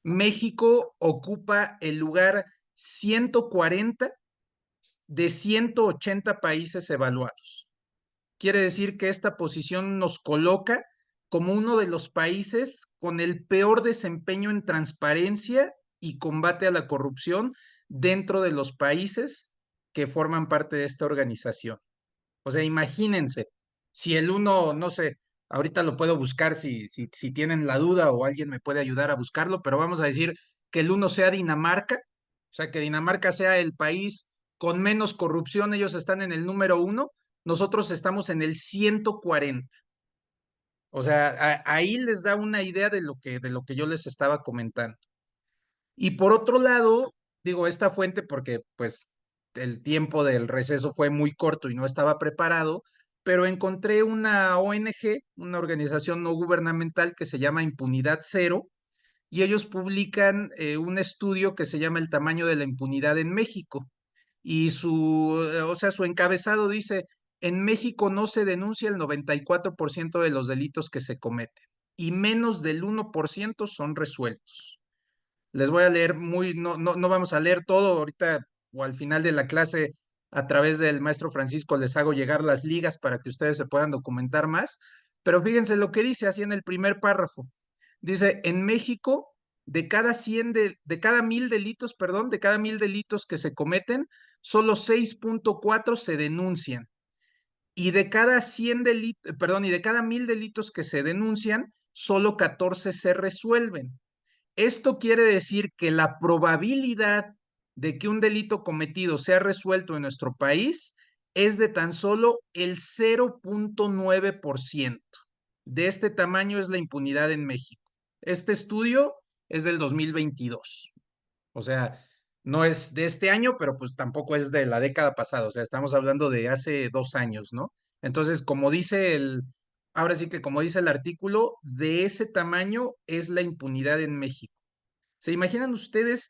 México ocupa el lugar 140 de 180 países evaluados. quiere decir que esta posición nos coloca como uno de los países con el peor desempeño en transparencia y combate a la corrupción dentro de los países que forman parte de esta organización. O sea, imagínense, si el uno, no sé, ahorita lo puedo buscar si tienen la duda o alguien me puede ayudar a buscarlo, pero vamos a decir que el uno sea Dinamarca, o sea, que Dinamarca sea el país con menos corrupción, ellos están en el número 1, nosotros estamos en el 140. O sea, ahí les da una idea de lo que yo les estaba comentando. Y por otro lado, digo, esta fuente, porque pues el tiempo del receso fue muy corto y no estaba preparado, pero encontré una ONG, una organización no gubernamental que se llama Impunidad Cero, y ellos publican un estudio que se llama El tamaño de la impunidad en México. Y o sea, su encabezado dice, en México no se denuncia el 94% de los delitos que se cometen y menos del 1% son resueltos. Les voy a leer no vamos a leer todo ahorita o al final de la clase a través del maestro Francisco les hago llegar las ligas para que ustedes se puedan documentar más, pero fíjense lo que dice así en el primer párrafo. Dice, en México, de cada 1000 delitos, perdón, de cada 1000 delitos que se cometen, solo 6.4 se denuncian. Y de cada 100 delitos, perdón, y de cada 1000 delitos que se denuncian, solo 14 se resuelven. Esto quiere decir que la probabilidad de que un delito cometido sea resuelto en nuestro país es de tan solo el 0.9%. De este tamaño es la impunidad en México. Este estudio es del 2022. O sea, no es de este año, pero pues tampoco es de la década pasada. O sea, estamos hablando de hace 2 años, ¿no? Entonces, ahora sí que como dice el artículo, de ese tamaño es la impunidad en México. ¿Se imaginan ustedes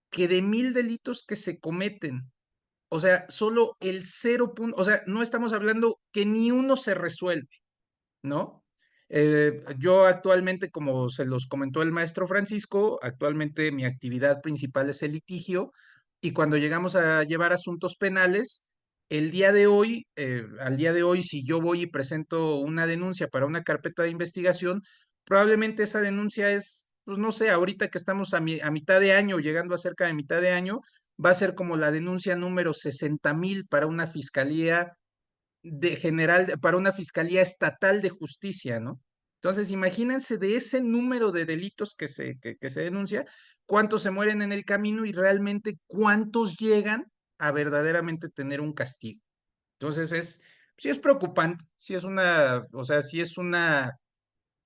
que de 1000 delitos que se cometen, o sea, solo el 0. O sea, no estamos hablando que ni uno se resuelve, ¿no? Yo actualmente, como se los comentó el maestro Francisco, actualmente mi actividad principal es el litigio y cuando llegamos a llevar asuntos penales, al día de hoy, si yo voy y presento una denuncia para una carpeta de investigación, probablemente esa denuncia es, pues no sé, ahorita que estamos a mitad de año, llegando a cerca de mitad de año, va a ser como la denuncia número 60,000 para una fiscalía para una fiscalía estatal de justicia, ¿no? Entonces, imagínense de ese número de delitos que se denuncia, cuántos se mueren en el camino y realmente cuántos llegan a verdaderamente tener un castigo. Entonces, sí es preocupante, o sea, sí es una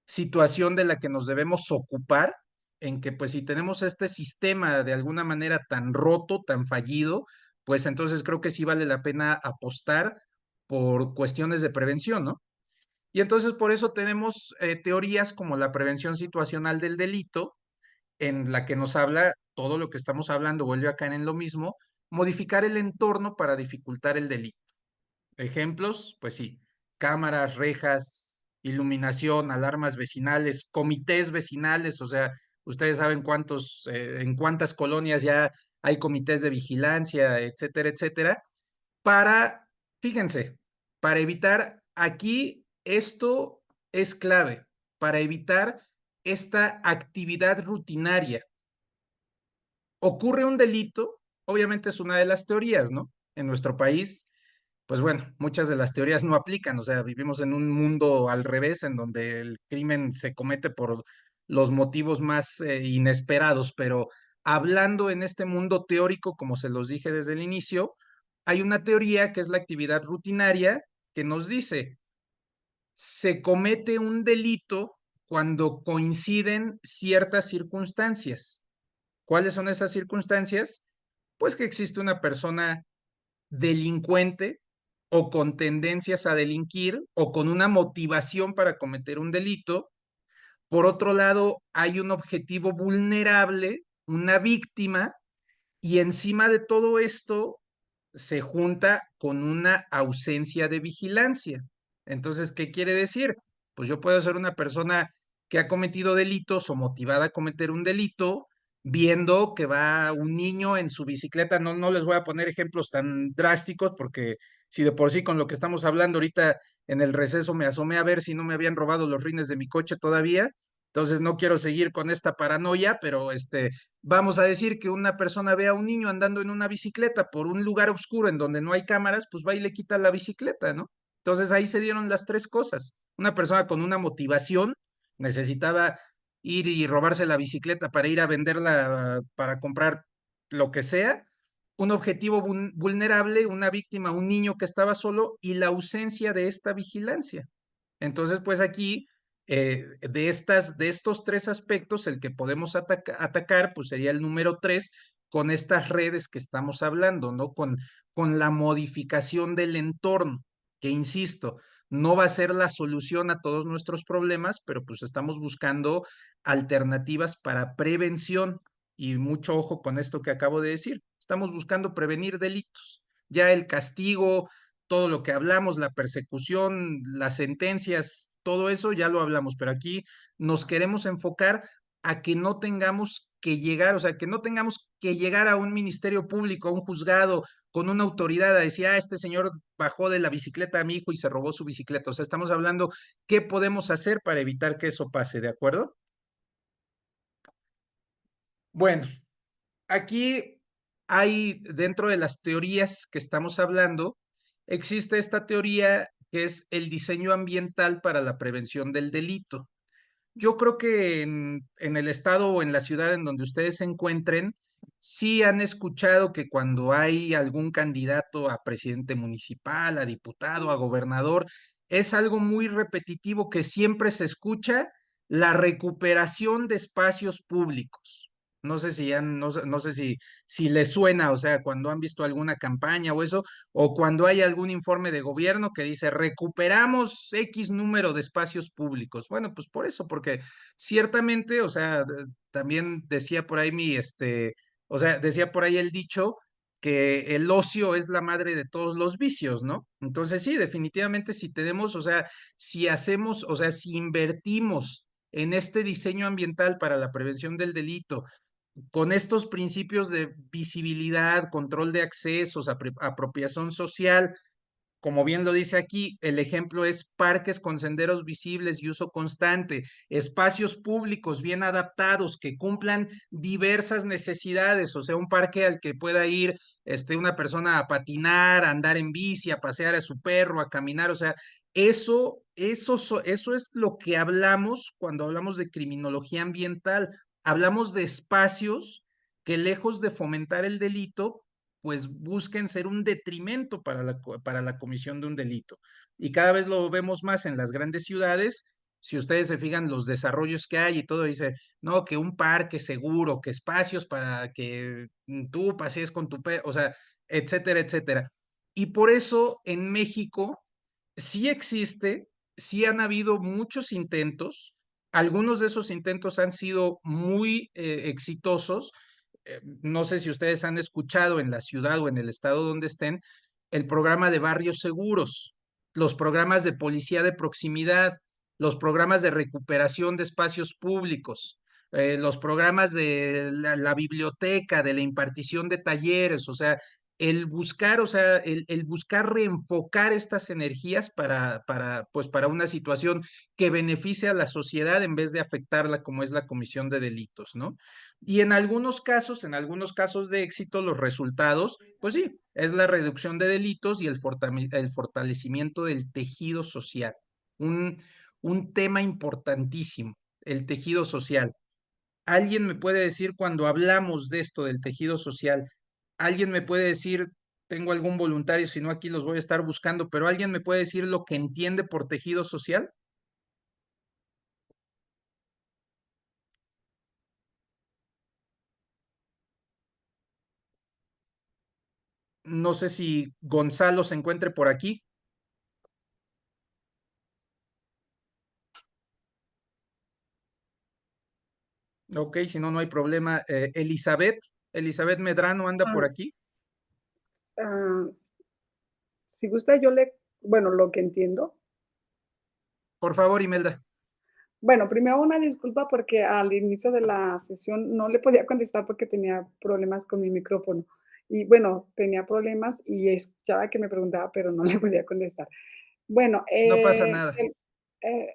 situación de la que nos debemos ocupar, en que pues si tenemos este sistema de alguna manera tan roto, tan fallido, pues entonces creo que sí vale la pena apostar por cuestiones de prevención, ¿no? Y entonces por eso tenemos teorías como la prevención situacional del delito, en la que nos habla todo lo que estamos hablando, vuelve a caer en lo mismo, modificar el entorno para dificultar el delito. Ejemplos, pues sí, cámaras, rejas, iluminación, alarmas vecinales, comités vecinales, o sea, ustedes saben en cuántas colonias ya hay comités de vigilancia, etcétera, etcétera, para, fíjense, para evitar, aquí esto es clave, para evitar esta actividad rutinaria. Ocurre un delito, obviamente es una de las teorías, ¿no? En nuestro país pues bueno, muchas de las teorías no aplican, o sea, vivimos en un mundo al revés, en donde el crimen se comete por los motivos más inesperados, pero hablando en este mundo teórico, como se los dije desde el inicio, hay una teoría que es la actividad rutinaria que nos dice, se comete un delito cuando coinciden ciertas circunstancias. ¿Cuáles son esas circunstancias? Pues que existe una persona delincuente o con tendencias a delinquir o con una motivación para cometer un delito. Por otro lado, hay un objetivo vulnerable, una víctima, y encima de todo esto se junta con una ausencia de vigilancia. Entonces, ¿qué quiere decir? Pues yo puedo ser una persona que ha cometido delitos o motivada a cometer un delito, viendo que va un niño en su bicicleta. No les voy a poner ejemplos tan drásticos porque si de por sí con lo que estamos hablando ahorita en el receso me asomé a ver si no me habían robado los rines de mi coche todavía. Entonces no quiero seguir con esta paranoia, pero vamos a decir que una persona ve a un niño andando en una bicicleta por un lugar oscuro en donde no hay cámaras, pues va y le quita la bicicleta, ¿no? Entonces ahí se dieron las tres cosas. Una persona con una motivación necesitaba ir y robarse la bicicleta para ir a venderla, para comprar lo que sea. Un objetivo vulnerable, una víctima, un niño que estaba solo y la ausencia de esta vigilancia. Entonces, pues aquí, de estos tres aspectos, el que podemos atacar, pues sería el número 3, con estas redes que estamos hablando, ¿no? Con la modificación del entorno, que insisto, no va a ser la solución a todos nuestros problemas, pero pues estamos buscando alternativas para prevención. Y mucho ojo con esto que acabo de decir. Estamos buscando prevenir delitos. Ya el castigo, todo lo que hablamos, la persecución, las sentencias, todo eso ya lo hablamos, pero aquí nos queremos enfocar a que no tengamos que llegar, o sea, que no tengamos que llegar a un ministerio público, a un juzgado, con una autoridad a decir, este señor bajó de la bicicleta a mi hijo y se robó su bicicleta. O sea, estamos hablando qué podemos hacer para evitar que eso pase, ¿de acuerdo? Bueno, aquí hay, dentro de las teorías que estamos hablando, existe esta teoría que es el diseño ambiental para la prevención del delito. Yo creo que en el estado o en la ciudad en donde ustedes se encuentren, sí han escuchado que cuando hay algún candidato a presidente municipal, a diputado, a gobernador, es algo muy repetitivo que siempre se escucha: la recuperación de espacios públicos. No sé si no sé si les suena, o sea, cuando han visto alguna campaña o eso, o cuando hay algún informe de gobierno que dice recuperamos X número de espacios públicos. Bueno, pues por eso, porque ciertamente, o sea, también decía por ahí o sea, decía por ahí el dicho que el ocio es la madre de todos los vicios, ¿no? Entonces sí, definitivamente si tenemos, o sea, si hacemos, o sea, si invertimos en este diseño ambiental para la prevención del delito, con estos principios de visibilidad, control de accesos, apropiación social, como bien lo dice aquí, el ejemplo es parques con senderos visibles y uso constante, espacios públicos bien adaptados que cumplan diversas necesidades, o sea, un parque al que pueda ir una persona a patinar, a andar en bici, a pasear a su perro, a caminar, o sea, eso es lo que hablamos cuando hablamos de criminología ambiental. Hablamos de espacios que, lejos de fomentar el delito, pues busquen ser un detrimento para la comisión de un delito. Y cada vez lo vemos más en las grandes ciudades. Si ustedes se fijan los desarrollos que hay y todo, dice, no, que un parque seguro, que espacios para que tú pasees con tu perro, o sea, etcétera, etcétera. Y por eso en México sí existe, sí han habido muchos intentos. Algunos de esos intentos han sido muy exitosos. No sé si ustedes han escuchado en la ciudad o en el estado donde estén el programa de barrios seguros, los programas de policía de proximidad, los programas de recuperación de espacios públicos, los programas de la biblioteca, de la impartición de talleres, o sea, el buscar, o sea, el buscar reenfocar estas energías pues para una situación que beneficie a la sociedad en vez de afectarla, como es la comisión de delitos, ¿no? Y en algunos casos de éxito, los resultados, pues sí, es la reducción de delitos y el fortalecimiento del tejido social. Un, un tema importantísimo, el tejido social. ¿Alguien me puede decir cuando hablamos de esto del tejido social? ¿Alguien me puede decir, tengo algún voluntario, si no aquí los voy a estar buscando, pero alguien me puede decir lo que entiende por tejido social? No sé si Gonzalo se encuentre por aquí. Ok, si no, no hay problema. Elizabeth Medrano anda por Ah, aquí. ah, si gusta, bueno, lo que entiendo. Por favor, Imelda. Bueno, primero una disculpa porque al inicio de la sesión no le podía contestar porque tenía problemas con mi micrófono. Y bueno, tenía problemas y escuchaba que me preguntaba, pero no le podía contestar. Bueno, No pasa nada.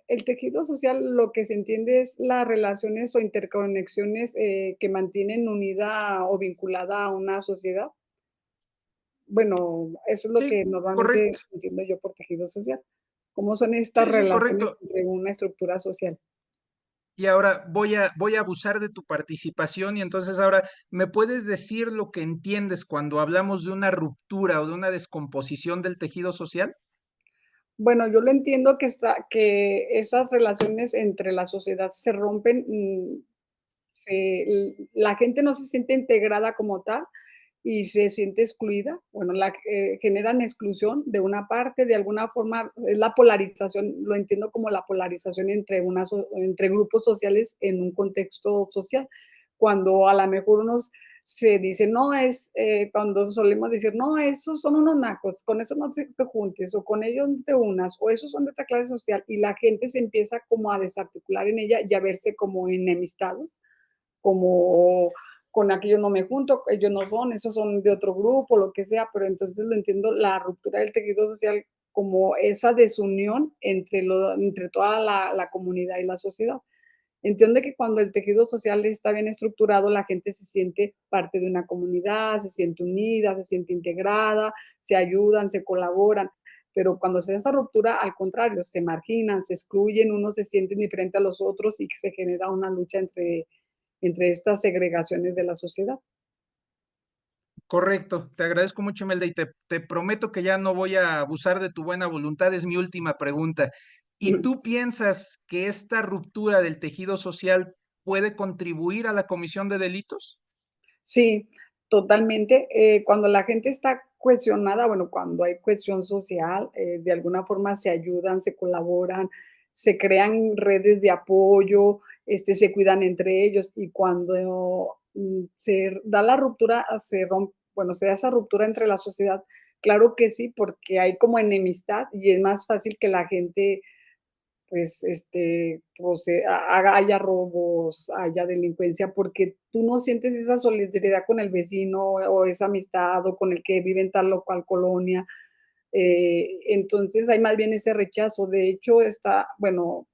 el tejido social lo que se entiende es las relaciones o interconexiones que mantienen unida o vinculada a una sociedad. Bueno, eso es lo Sí, que normalmente correcto. entiendo yo por tejido social. ¿Cómo son estas Sí, sí, relaciones correcto. entre una estructura social? Y ahora voy a abusar de tu participación y entonces ahora, ¿me puedes decir lo que entiendes cuando hablamos de una ruptura o de una descomposición del tejido social? Bueno, yo lo entiendo que esas relaciones entre la sociedad se rompen, la gente no se siente integrada como tal y se siente excluida. Bueno, generan exclusión de una parte, de alguna forma, es la polarización, lo entiendo como la polarización entre grupos sociales en un contexto social. Cuando a lo mejor unos se dicen, no, cuando solemos decir, no, esos son unos nacos, con eso no te juntes, o con ellos no te unas, o esos son de otra clase social, y la gente se empieza como a desarticular en ella y a verse como enemistados, como con aquellos no me junto, ellos no son, esos son de otro grupo, lo que sea, pero entonces lo entiendo, la ruptura del tejido social como esa desunión entre toda la comunidad y la sociedad. Entiendo que cuando el tejido social está bien estructurado, la gente se siente parte de una comunidad, se siente unida, se siente integrada, se ayudan, se colaboran. Pero cuando se da esa ruptura, al contrario, se marginan, se excluyen, unos se sienten diferente a los otros y se genera una lucha entre estas segregaciones de la sociedad. Correcto, te agradezco mucho, Imelda, y te prometo que ya no voy a abusar de tu buena voluntad, es mi última pregunta. ¿Y tú piensas que esta ruptura del tejido social puede contribuir a la comisión de delitos? Sí, totalmente. Cuando la gente está cohesionada, bueno, cuando hay cohesión social, de alguna forma se ayudan, se colaboran, se crean redes de apoyo, se cuidan entre ellos y cuando se da la ruptura, bueno, se da esa ruptura entre la sociedad, claro que sí, porque hay como enemistad y es más fácil que la gente pues, pues, haya robos, haya delincuencia, porque tú no sientes esa solidaridad con el vecino o esa amistad o con el que vive en tal o cual colonia. Entonces hay más bien ese rechazo. De hecho, bueno,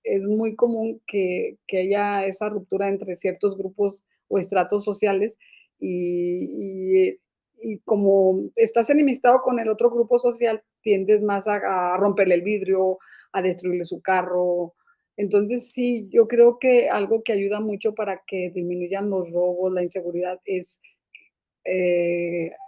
es muy común que haya esa ruptura entre ciertos grupos o estratos sociales y, y como estás enemistado con el otro grupo social, tiendes más a romperle el vidrio, a destruirle su carro. Entonces, sí, yo creo que algo que ayuda mucho para que disminuyan los robos, la inseguridad, es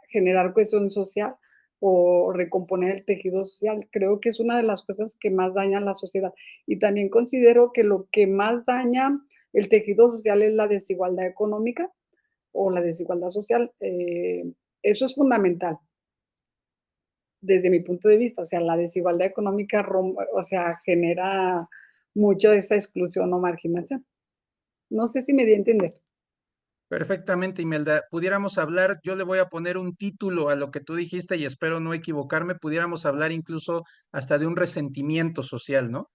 generar cohesión social o recomponer el tejido social. Creo que es una de las cosas que más dañan la sociedad. Y también considero que lo que más daña el tejido social es la desigualdad económica o la desigualdad social. Eso es fundamental desde mi punto de vista. O sea, la desigualdad económica, o sea, genera mucho de esa exclusión o marginación. No sé si me di a entender. Perfectamente, Imelda. Pudiéramos hablar, yo le voy a poner un título a lo que tú dijiste y espero no equivocarme, pudiéramos hablar incluso hasta de un resentimiento social, ¿no?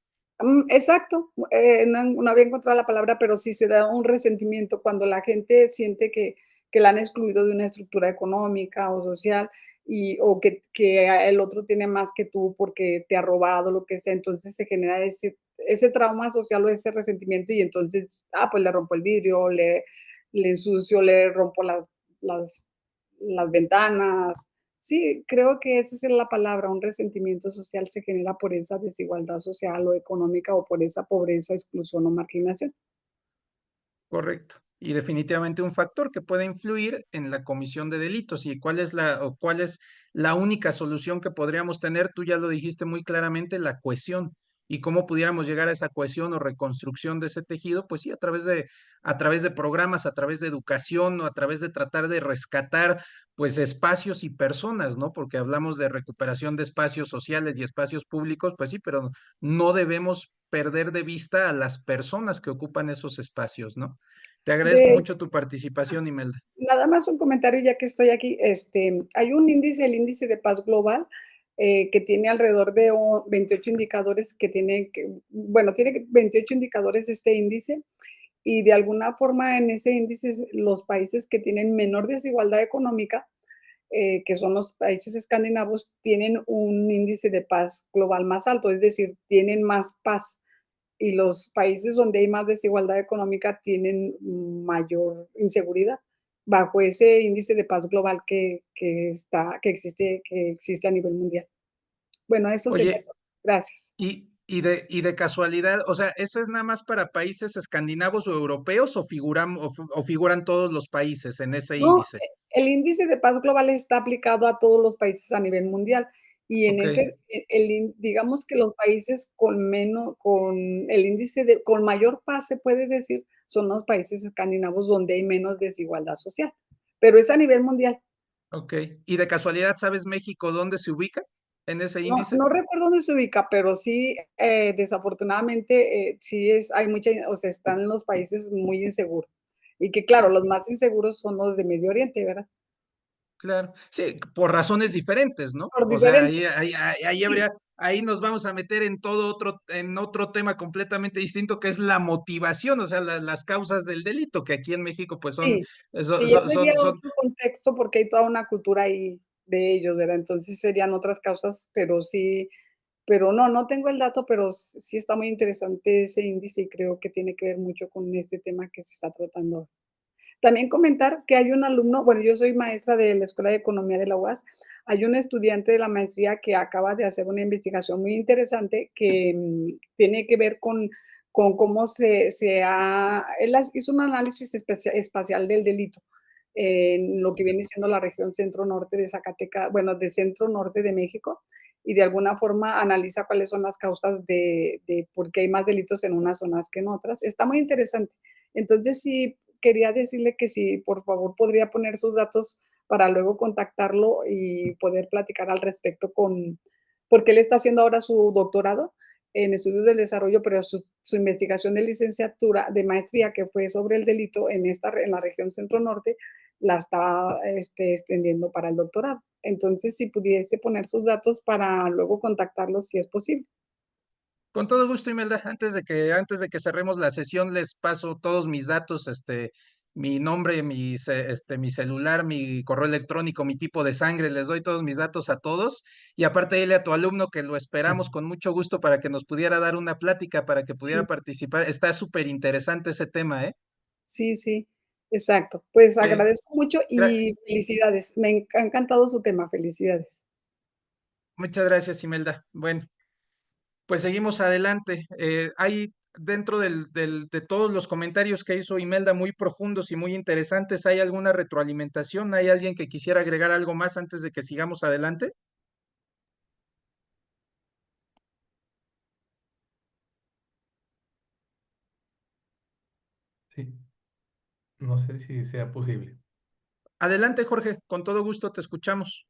Exacto, no había encontrado la palabra, pero sí se da un resentimiento cuando la gente siente que la han excluido de una estructura económica o social o que el otro tiene más que tú porque te ha robado, lo que sea. Entonces se genera ese trauma social o ese resentimiento y entonces, pues le rompo el vidrio, le ensucio, le rompo las, las ventanas. Sí, creo que esa es la palabra, un resentimiento social se genera por esa desigualdad social o económica o por esa pobreza, exclusión o marginación. Correcto. Y definitivamente un factor que puede influir en la comisión de delitos. ¿Y cuál es la única solución que podríamos tener? Tú ya lo dijiste muy claramente, la cohesión. ¿Y cómo pudiéramos llegar a esa cohesión o reconstrucción de ese tejido? Pues sí, a través de programas, a través de educación o a través de tratar de rescatar pues espacios y personas, ¿no? Porque hablamos de recuperación de espacios sociales y espacios públicos, pues sí, pero no debemos perder de vista a las personas que ocupan esos espacios, ¿no? Te agradezco De mucho tu participación, Imelda. Nada más un comentario ya que estoy aquí. Hay un índice, el índice de paz global, que tiene alrededor de 28 indicadores bueno, tiene 28 indicadores este índice y de alguna forma en ese índice los países que tienen menor desigualdad económica que son los países escandinavos, tienen un índice de paz global más alto, es decir, tienen más paz. Y los países donde hay más desigualdad económica tienen mayor inseguridad bajo ese índice de paz global que existe a nivel mundial. Bueno, eso sería Oye, todo. Gracias. y de casualidad, o sea, ¿esa es nada más para países escandinavos o europeos o figuran todos los países en ese No, índice? el índice de paz global está aplicado a todos los países a nivel mundial y en Ok, ese, digamos que los países con el índice con mayor paz, se puede decir, son los países escandinavos donde hay menos desigualdad social, pero es a nivel mundial. ok. ¿Y de casualidad sabes México dónde se ubica en ese No, índice? no recuerdo dónde se ubica, pero sí, desafortunadamente, sí hay mucha, o sea, están los países muy inseguros. Y que claro, los más inseguros son los de Medio Oriente, ¿verdad? Claro, sí, por razones diferentes, ¿no? Por O sea, diferentes. Sí, ahí nos vamos a meter en otro tema completamente distinto, que es la motivación, o sea, las causas del delito, que aquí en México, pues son, sí, son, que ya son, sería son- son- otro contexto, porque hay toda una cultura ahí de ellos, ¿verdad? Entonces serían otras causas, pero sí, pero no tengo el dato, pero sí está muy interesante ese índice y creo que tiene que ver mucho con este tema que se está tratando. También comentar que hay un alumno, bueno, yo soy maestra de la Escuela de Economía de la UAS, hay un estudiante de la maestría que acaba de hacer una investigación muy interesante que tiene que ver con cómo él hizo un análisis espacial del delito en lo que viene siendo la región centro-norte de Zacatecas, bueno, de centro-norte de México, y de alguna forma analiza cuáles son las causas de por qué hay más delitos en unas zonas que en otras. Está muy interesante. Entonces, sí, quería decirle que si por favor podría poner sus datos para luego contactarlo y poder platicar al respecto porque él está haciendo ahora su doctorado en estudios del desarrollo, pero su investigación de licenciatura, de maestría, que fue sobre el delito en la región centro-norte, la está extendiendo para el doctorado. Entonces, si pudiese poner sus datos para luego contactarlos, si es posible. Con todo gusto, Imelda, antes de que cerremos la sesión, les paso todos mis datos, mi nombre, mi celular, mi correo electrónico, mi tipo de sangre, les doy todos mis datos a todos. Y aparte, dile a tu alumno que lo esperamos con mucho gusto para que nos pudiera dar una plática, para que pudiera Sí, participar. Está súper interesante ese tema, ¿eh? sí, sí, exacto. Pues Eh, agradezco mucho gra- y felicidades. Ha encantado su tema, felicidades. Muchas gracias, Imelda. Bueno. Pues seguimos adelante. Hay dentro de todos los comentarios que hizo Imelda muy profundos y muy interesantes, ¿hay alguna retroalimentación? ¿Hay alguien que quisiera agregar algo más antes de que sigamos adelante? Sí, no sé si sea posible. Adelante, Jorge, con todo gusto te escuchamos.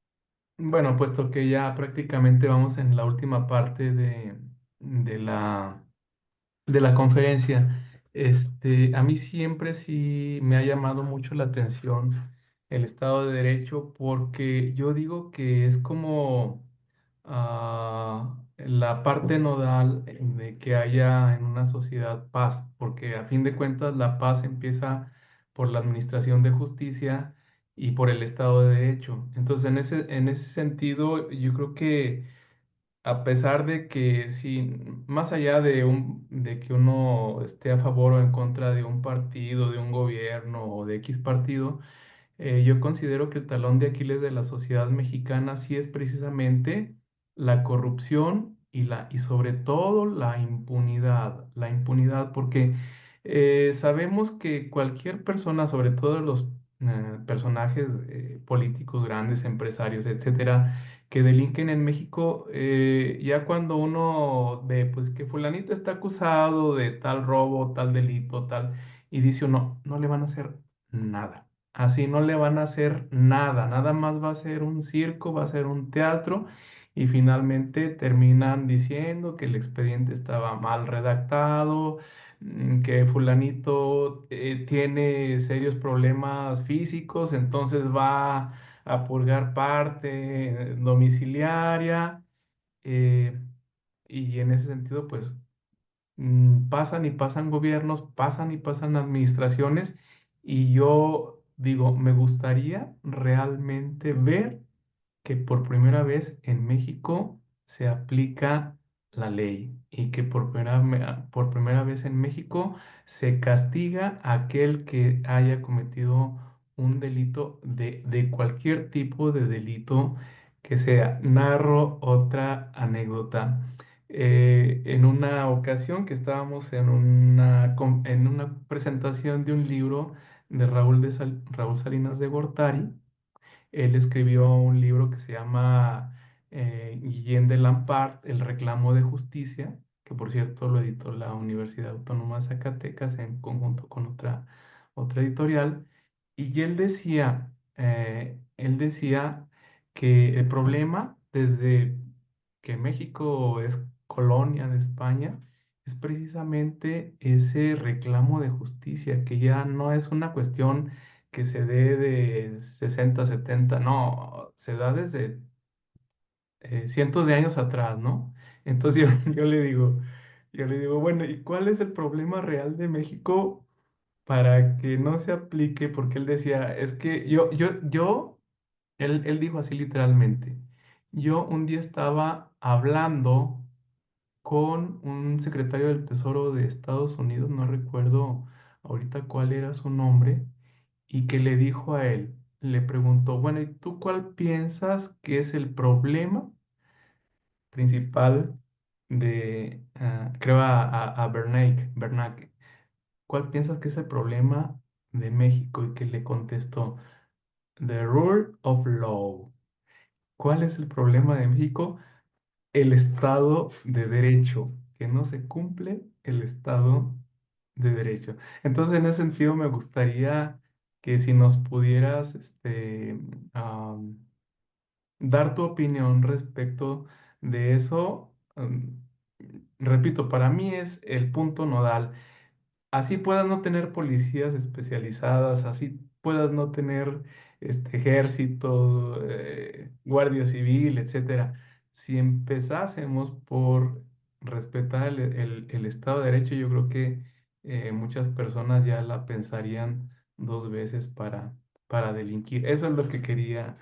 Bueno, puesto que ya prácticamente vamos en la última parte de de la conferencia. A mí siempre sí me ha llamado mucho la atención el Estado de Derecho porque yo digo que es como la parte nodal de que haya en una sociedad paz, porque a fin de cuentas la paz empieza por la administración de justicia y por el Estado de Derecho. Entonces, en ese sentido, yo creo que a pesar de que sí, más allá de que uno esté a favor o en contra de un partido, de un gobierno o de X partido, yo considero que el talón de Aquiles de la sociedad mexicana sí es precisamente la corrupción y sobre todo la impunidad, porque sabemos que cualquier persona, sobre todo los personajes políticos grandes, empresarios, etcétera, que delinquen en México, ya cuando uno ve pues que fulanito está acusado de tal robo, tal delito, tal, y dice uno, no le van a hacer nada. Así no le van a hacer nada, nada más va a ser un circo, va a ser un teatro y finalmente terminan diciendo que el expediente estaba mal redactado, que fulanito tiene serios problemas físicos, entonces va a purgar parte domiciliaria, eh, y en ese sentido pues pasan y pasan gobiernos, pasan y pasan administraciones y yo digo, me gustaría realmente ver que por primera vez en México se aplica la ley y que por primera vez en México se castiga a aquel que haya cometido un delito de cualquier tipo de delito que sea. Narro otra anécdota. En una ocasión que estábamos en una presentación de un libro de Raúl Salinas de Gortari. Él escribió un libro que se llama Guillén de Lampart, El reclamo de justicia, que por cierto lo editó la Universidad Autónoma de Zacatecas en conjunto con otra editorial. Y él decía que el problema desde que México es colonia de España es precisamente ese reclamo de justicia, que ya no es una cuestión que se dé de 60, 70, no, se da desde cientos de años atrás, ¿no? Entonces yo le digo, bueno, ¿y cuál es el problema real de México para que no se aplique? Porque él decía, es que él dijo así literalmente, yo un día estaba hablando con un secretario del Tesoro de Estados Unidos, no recuerdo ahorita cuál era su nombre, y que le dijo a él, le preguntó, bueno, ¿y tú cuál piensas que es el problema principal creo a Bernanke, ¿cuál piensas que es el problema de México? Y que le contestó, The Rule of Law. ¿Cuál es el problema de México? El Estado de Derecho, que no se cumple el Estado de Derecho. Entonces, en ese sentido, me gustaría que si nos pudieras dar tu opinión respecto de eso. Repito, para mí es el punto nodal. Así puedas no tener policías especializadas, así puedas no tener ejército, guardia civil, etcétera. Si empezásemos por respetar el Estado de Derecho, yo creo que muchas personas ya la pensarían dos veces para delinquir. Eso es lo que quería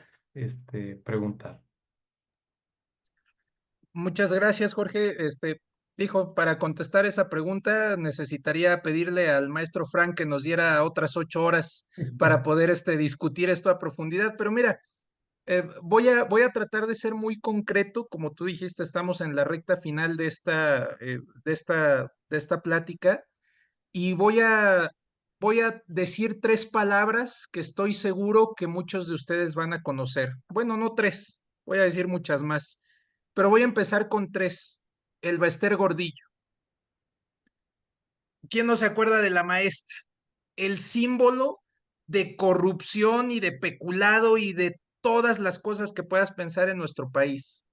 preguntar. Muchas gracias, Jorge. Dijo, para contestar esa pregunta necesitaría pedirle al maestro Frank que nos diera otras 8 horas para poder discutir esto a profundidad. Pero mira, voy a tratar de ser muy concreto. Como tú dijiste, estamos en la recta final de esta plática y voy a decir 3 palabras que estoy seguro que muchos de ustedes van a conocer. Bueno, no 3, voy a decir muchas más, pero voy a empezar con 3. El Bester Gordillo. ¿Quién no se acuerda de la maestra? El símbolo de corrupción y de peculado y de todas las cosas que puedas pensar en nuestro país.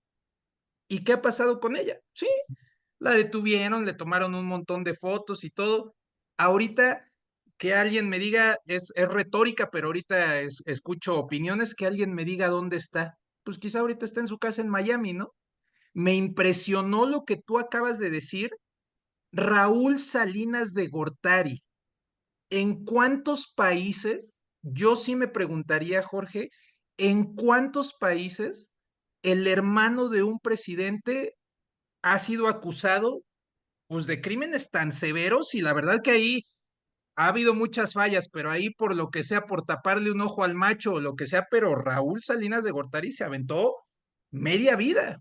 ¿Y qué ha pasado con ella? Sí, la detuvieron, le tomaron un montón de fotos y todo. Ahorita que alguien me diga, es retórica, pero ahorita escucho opiniones, que alguien me diga dónde está. Pues quizá ahorita está en su casa en Miami, ¿no? Me impresionó lo que tú acabas de decir, Raúl Salinas de Gortari. ¿En cuántos países, yo sí me preguntaría, Jorge, en cuántos países el hermano de un presidente ha sido acusado pues de crímenes tan severos? Y la verdad que ahí ha habido muchas fallas, pero ahí por lo que sea, por taparle un ojo al macho o lo que sea, pero Raúl Salinas de Gortari se aventó media vida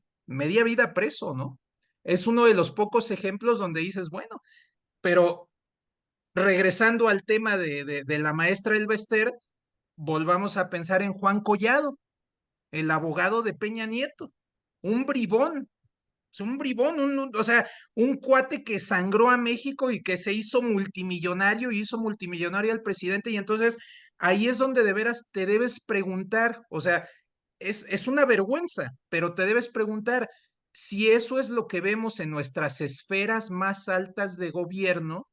preso, ¿no? Es uno de los pocos ejemplos donde dices, bueno, pero regresando al tema de la maestra Elvester, volvamos a pensar en Juan Collado, el abogado de Peña Nieto, un bribón, es un bribón, o sea, un cuate que sangró a México y que se hizo multimillonario y hizo multimillonario al presidente. Y entonces ahí es donde de veras te debes preguntar, o sea, es una vergüenza, pero te debes preguntar si eso es lo que vemos en nuestras esferas más altas de gobierno.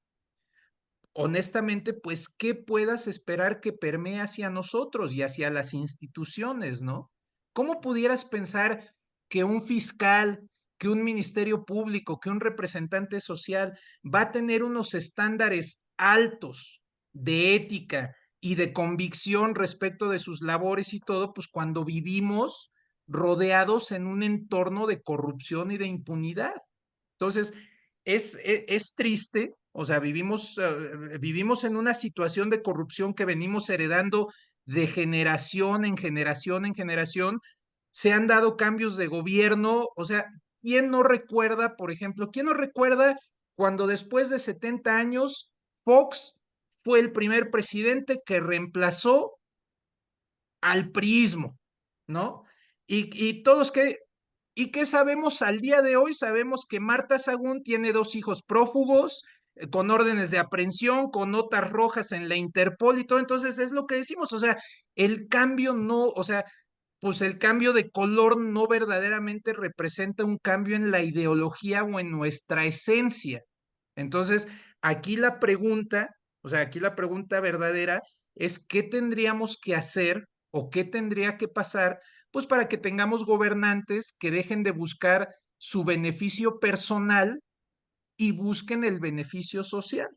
Honestamente, pues, ¿qué puedas esperar que permee hacia nosotros y hacia las instituciones, ¿no? ¿Cómo pudieras pensar que un fiscal, que un ministerio público, que un representante social va a tener unos estándares altos de ética, y de convicción respecto de sus labores y todo, pues cuando vivimos rodeados en un entorno de corrupción y de impunidad. Entonces, es triste, o sea, vivimos en una situación de corrupción que venimos heredando de generación en generación en generación. Se han dado cambios de gobierno, o sea, ¿quién no recuerda, por ejemplo, quién no recuerda cuando después de 70 años Fox fue el primer presidente que reemplazó al priismo, ¿no? Y todos ¿y qué sabemos al día de hoy? Sabemos que Marta Sagún tiene 2 hijos prófugos, con órdenes de aprehensión, con notas rojas en la Interpol y todo. Entonces es lo que decimos, o sea, el cambio no, o sea, pues el cambio de color no verdaderamente representa un cambio en la ideología o en nuestra esencia. Entonces, aquí la pregunta, o sea, aquí la pregunta verdadera es qué tendríamos que hacer o qué tendría que pasar, pues para que tengamos gobernantes que dejen de buscar su beneficio personal y busquen el beneficio social.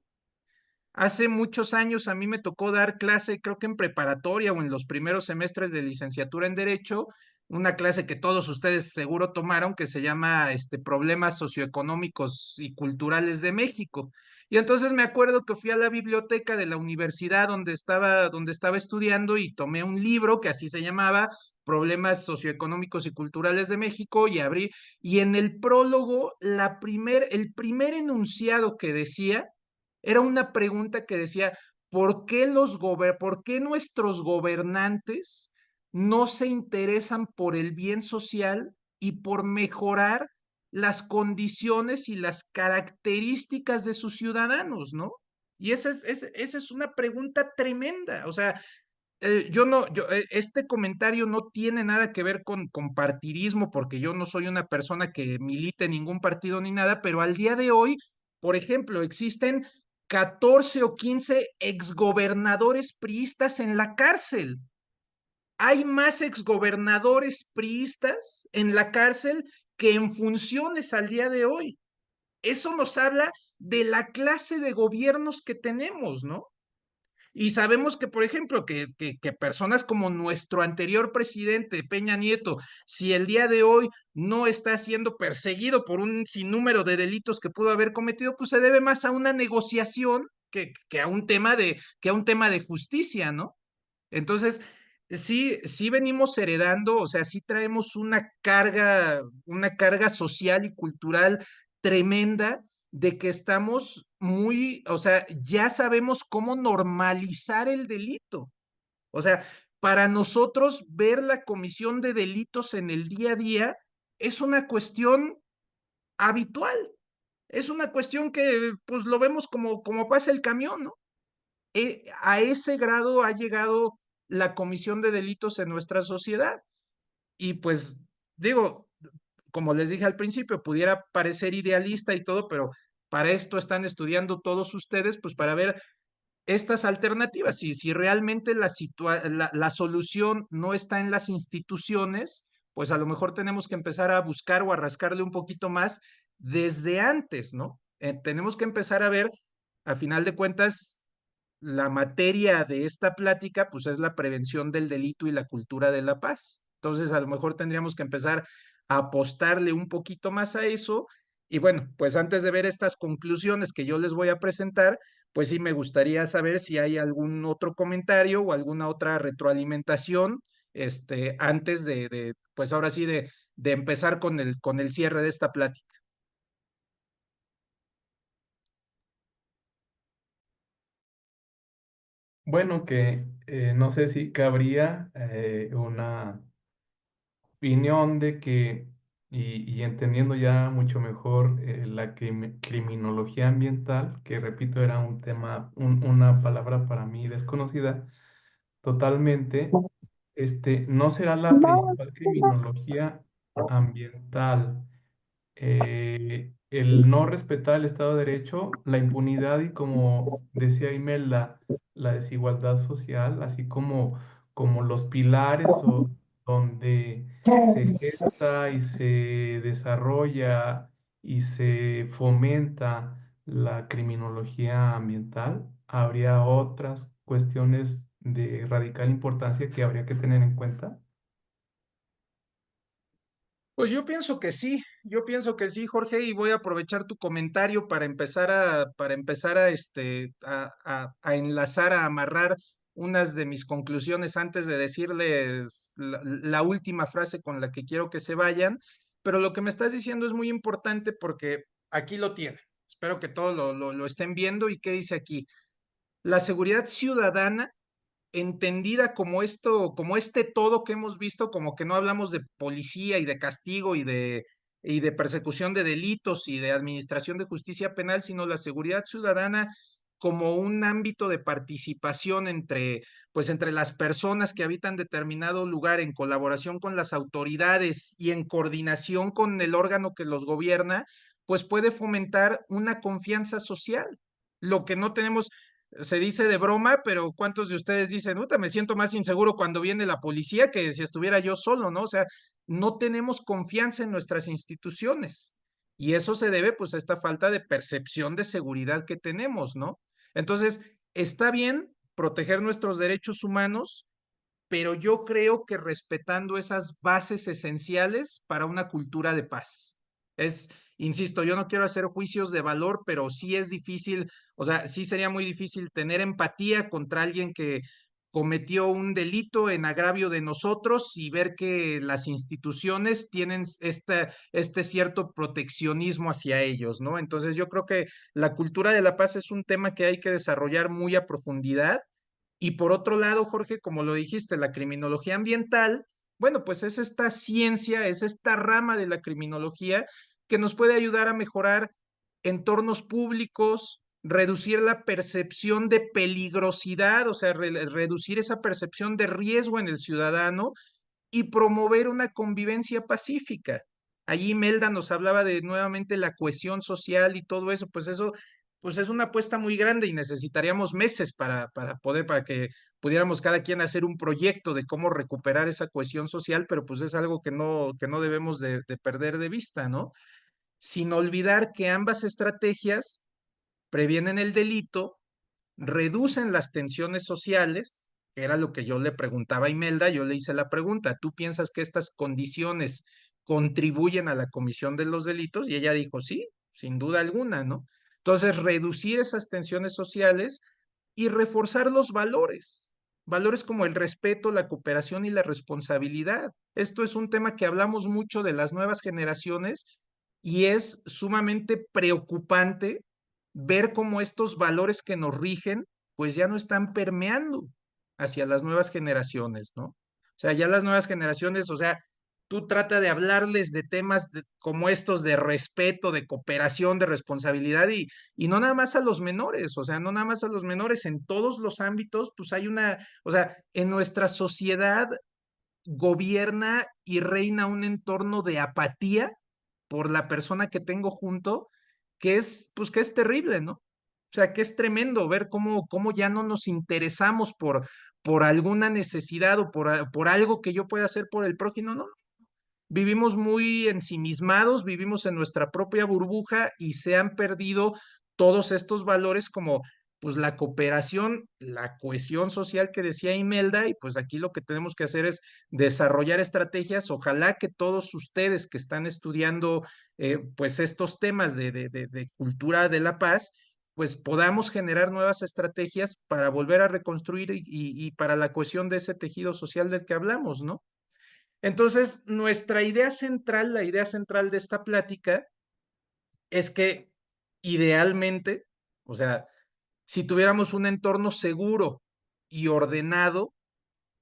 Hace muchos años a mí me tocó dar clase, creo que en preparatoria o en los primeros semestres de licenciatura en Derecho, una clase que todos ustedes seguro tomaron, que se llama Problemas socioeconómicos y culturales de México. Y entonces me acuerdo que fui a la biblioteca de la universidad donde estaba estudiando y tomé un libro que así se llamaba, Problemas socioeconómicos y culturales de México, y abrí, y en el prólogo, el primer enunciado que decía era una pregunta que decía, ¿por qué nuestros gobernantes no se interesan por el bien social y por mejorar las condiciones y las características de sus ciudadanos, ¿no? Y esa es una pregunta tremenda. O sea, este comentario no tiene nada que ver con partidismo, porque yo no soy una persona que milite en ningún partido ni nada, pero al día de hoy, por ejemplo, existen 14 o 15 exgobernadores priistas en la cárcel. Hay más exgobernadores priistas en la cárcel que en funciones al día de hoy. Eso nos habla de la clase de gobiernos que tenemos, ¿no? Y sabemos que, por ejemplo, que personas como nuestro anterior presidente, Peña Nieto, si el día de hoy no está siendo perseguido por un sinnúmero de delitos que pudo haber cometido, pues se debe más a una negociación que a que a un tema de justicia, ¿no? Entonces, sí venimos heredando, o sea, sí traemos una carga social y cultural tremenda de que estamos o sea, ya sabemos cómo normalizar el delito. O sea, para nosotros ver la comisión de delitos en el día a día es una cuestión habitual. Es una cuestión que pues lo vemos como pasa el camión, ¿no? A ese grado ha llegado la comisión de delitos en nuestra sociedad. Y pues digo, como les dije al principio, pudiera parecer idealista y todo, pero para esto están estudiando todos ustedes, pues para ver estas alternativas. Si realmente la solución no está en las instituciones, pues a lo mejor tenemos que empezar a buscar o a rascarle un poquito más desde antes, ¿no? Tenemos que empezar a ver, a final de cuentas, la materia de esta plática, pues es la prevención del delito y la cultura de la paz. Entonces, a lo mejor tendríamos que empezar a apostarle un poquito más a eso. Y bueno, pues antes de ver estas conclusiones que yo les voy a presentar, pues sí me gustaría saber si hay algún otro comentario o alguna otra retroalimentación, antes pues ahora sí, de empezar con el cierre de esta plática. Bueno, que no sé si cabría una opinión de que, y entendiendo ya mucho mejor la criminología ambiental, que repito, era un tema, una palabra para mí desconocida totalmente, no será la principal criminología ambiental el no respetar el Estado de Derecho, la impunidad y como decía Imelda, la desigualdad social, así como los pilares donde se gesta y se desarrolla y se fomenta la criminología ambiental, habría otras cuestiones de radical importancia que habría que tener en cuenta? Pues yo pienso que sí, Jorge, y voy a aprovechar tu comentario para empezar a enlazar, a amarrar unas de mis conclusiones antes de decirles la última frase con la que quiero que se vayan. Pero lo que me estás diciendo es muy importante porque aquí lo tienen. Espero que todos lo estén viendo. ¿Y qué dice aquí? La seguridad ciudadana entendida como esto, como este todo que hemos visto, como que no hablamos de policía y de castigo y de persecución de delitos y de administración de justicia penal, sino la seguridad ciudadana como un ámbito de participación entre, pues, entre las personas que habitan determinado lugar en colaboración con las autoridades y en coordinación con el órgano que los gobierna, pues puede fomentar una confianza social. Lo que no tenemos, se dice de broma, pero ¿cuántos de ustedes dicen, puta, me siento más inseguro cuando viene la policía que si estuviera yo solo, ¿no? O sea, no tenemos confianza en nuestras instituciones. Y eso se debe, pues, a esta falta de percepción de seguridad que tenemos, ¿no? Entonces, está bien proteger nuestros derechos humanos, pero yo creo que respetando esas bases esenciales para una cultura de paz. Es, insisto, yo no quiero hacer juicios de valor, pero sí es difícil, o sea, sí sería muy difícil tener empatía contra alguien que cometió un delito en agravio de nosotros y ver que las instituciones tienen este cierto proteccionismo hacia ellos, ¿no? Entonces yo creo que la cultura de la paz es un tema que hay que desarrollar muy a profundidad y por otro lado, Jorge, como lo dijiste, la criminología ambiental, bueno, pues es esta ciencia, es esta rama de la criminología que nos puede ayudar a mejorar entornos públicos, reducir la percepción de peligrosidad, o sea, reducir esa percepción de riesgo en el ciudadano y promover una convivencia pacífica. Allí Melda nos hablaba de nuevamente la cohesión social y todo eso, pues eso, pues es una apuesta muy grande y necesitaríamos meses para que pudiéramos cada quien hacer un proyecto de cómo recuperar esa cohesión social, pero pues es algo que no debemos de perder de vista, ¿no? Sin olvidar que ambas estrategias previenen el delito, reducen las tensiones sociales, que era lo que yo le preguntaba a Imelda, yo le hice la pregunta, ¿tú piensas que estas condiciones contribuyen a la comisión de los delitos? Y ella dijo, sí, sin duda alguna, ¿no? Entonces, reducir esas tensiones sociales y reforzar los valores, valores como el respeto, la cooperación y la responsabilidad. Esto es un tema que hablamos mucho de las nuevas generaciones y es sumamente preocupante ver cómo estos valores que nos rigen, pues ya no están permeando hacia las nuevas generaciones, ¿no? O sea, ya las nuevas generaciones, o sea, tú trata de hablarles de temas como estos de respeto, de cooperación, de responsabilidad y no nada más a los menores, o sea, no nada más a los menores, en todos los ámbitos, pues hay una, o sea, en nuestra sociedad gobierna y reina un entorno de apatía por la persona que tengo junto, que es, pues que es terrible, ¿no? O sea, que es tremendo ver cómo ya no nos interesamos por alguna necesidad o por algo que yo pueda hacer por el prójimo, no, vivimos muy ensimismados, vivimos en nuestra propia burbuja y se han perdido todos estos valores como pues la cooperación, la cohesión social que decía Imelda, y pues aquí lo que tenemos que hacer es desarrollar estrategias. Ojalá que todos ustedes que están estudiando pues estos temas de cultura de la paz, pues podamos generar nuevas estrategias para volver a reconstruir y para la cohesión de ese tejido social del que hablamos, ¿no? Entonces, nuestra idea central, la idea central de esta plática es que idealmente, o sea, si tuviéramos un entorno seguro y ordenado,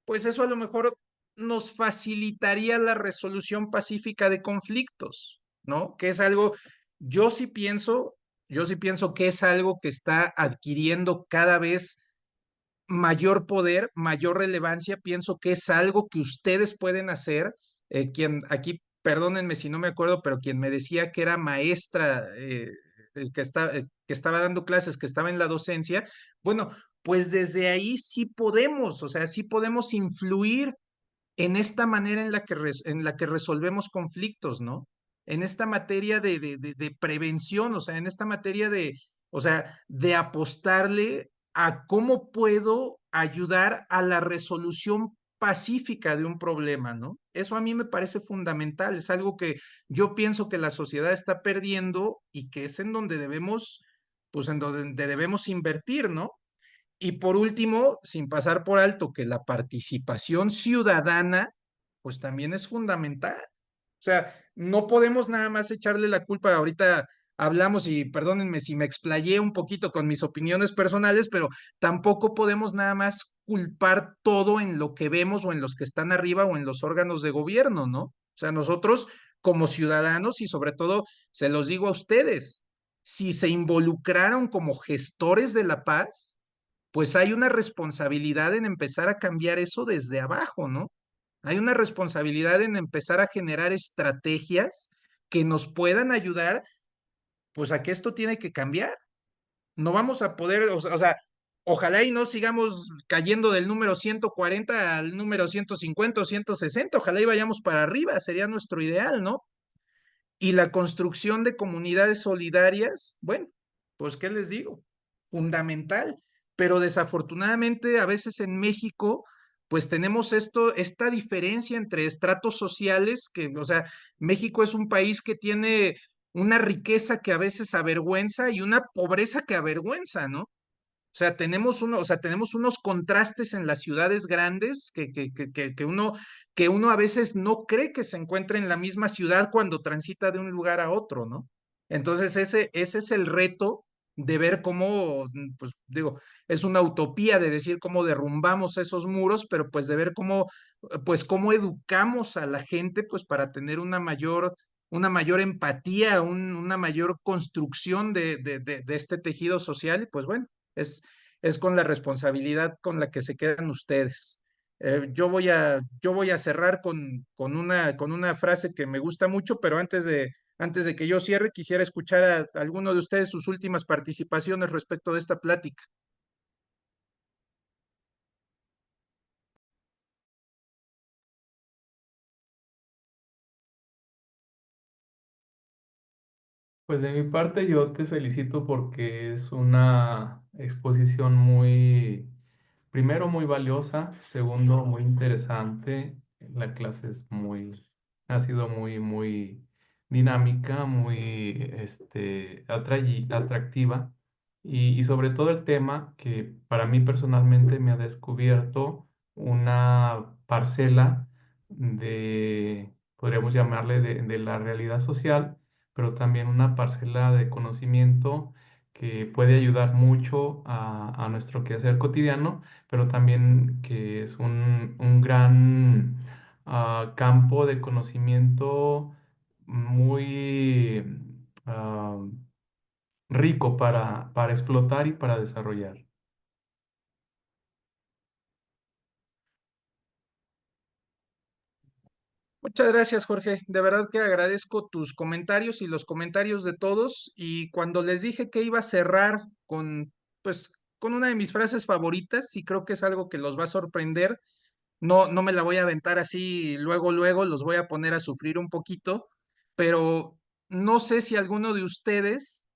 pues eso a lo mejor nos facilitaría la resolución pacífica de conflictos, ¿no? Que es algo, yo sí pienso, yo sí pienso que es algo que está adquiriendo cada vez mayor poder, mayor relevancia, pienso que es algo que ustedes pueden hacer. Quien aquí, perdónenme si no me acuerdo, pero quien me decía que era maestra, que estaba dando clases, que estaba en la docencia, bueno, pues desde ahí sí podemos, o sea, sí podemos influir en esta manera en la que resolvemos conflictos, ¿no? En esta materia de prevención, o sea, en esta materia o sea, de apostarle a cómo puedo ayudar a la resolución pacífica de un problema, ¿no? Eso a mí me parece fundamental, es algo que yo pienso que la sociedad está perdiendo y que es en donde debemos, pues en donde debemos invertir, ¿no? Y por último, sin pasar por alto que la participación ciudadana, pues también es fundamental. O sea, no podemos nada más echarle la culpa. Ahorita hablamos y perdónenme si me explayé un poquito con mis opiniones personales, pero tampoco podemos nada más culpar todo en lo que vemos o en los que están arriba o en los órganos de gobierno, ¿no? O sea, nosotros como ciudadanos y sobre todo, se los digo a ustedes, si se involucraron como gestores de la paz, pues hay una responsabilidad en empezar a cambiar eso desde abajo, ¿no? Hay una responsabilidad en empezar a generar estrategias que nos puedan ayudar, pues a que esto tiene que cambiar. No vamos a poder, o sea, ojalá y no sigamos cayendo del número 140 al número 150 o 160, ojalá y vayamos para arriba, sería nuestro ideal, ¿no? Y la construcción de comunidades solidarias, bueno, pues ¿qué les digo? Fundamental, pero desafortunadamente a veces en México, pues tenemos esta diferencia entre estratos sociales, que, o sea, México es un país que tiene una riqueza que a veces avergüenza y una pobreza que avergüenza, ¿no? O sea, tenemos unos contrastes en las ciudades grandes que uno a veces no cree que se encuentre en la misma ciudad cuando transita de un lugar a otro, ¿no? Entonces, ese es el reto de ver cómo, pues digo, es una utopía de decir cómo derrumbamos esos muros, pero pues de ver cómo, pues cómo educamos a la gente, pues para tener una mayor empatía, una mayor construcción de este tejido social, y pues bueno es, es con la responsabilidad con la que se quedan ustedes. Yo voy a cerrar con una frase que me gusta mucho, pero antes de que yo cierre, quisiera escuchar a alguno de ustedes sus últimas participaciones respecto de esta plática. Pues de mi parte yo te felicito porque es una exposición muy, primero muy valiosa, segundo muy interesante. La clase es muy, ha sido muy dinámica, muy atractiva y sobre todo el tema que para mí personalmente me ha descubierto una parcela de, podríamos llamarle, de la realidad social, pero también una parcela de conocimiento que puede ayudar mucho a nuestro quehacer cotidiano, pero también que es un gran campo de conocimiento muy ah, rico para explotar y para desarrollar. Muchas gracias, Jorge. De verdad que agradezco tus comentarios y los comentarios de todos. Y cuando les dije que iba a cerrar pues, con una de mis frases favoritas, y creo que es algo que los va a sorprender, no me la voy a aventar así luego, los voy a poner a sufrir un poquito, pero no sé si alguno de ustedes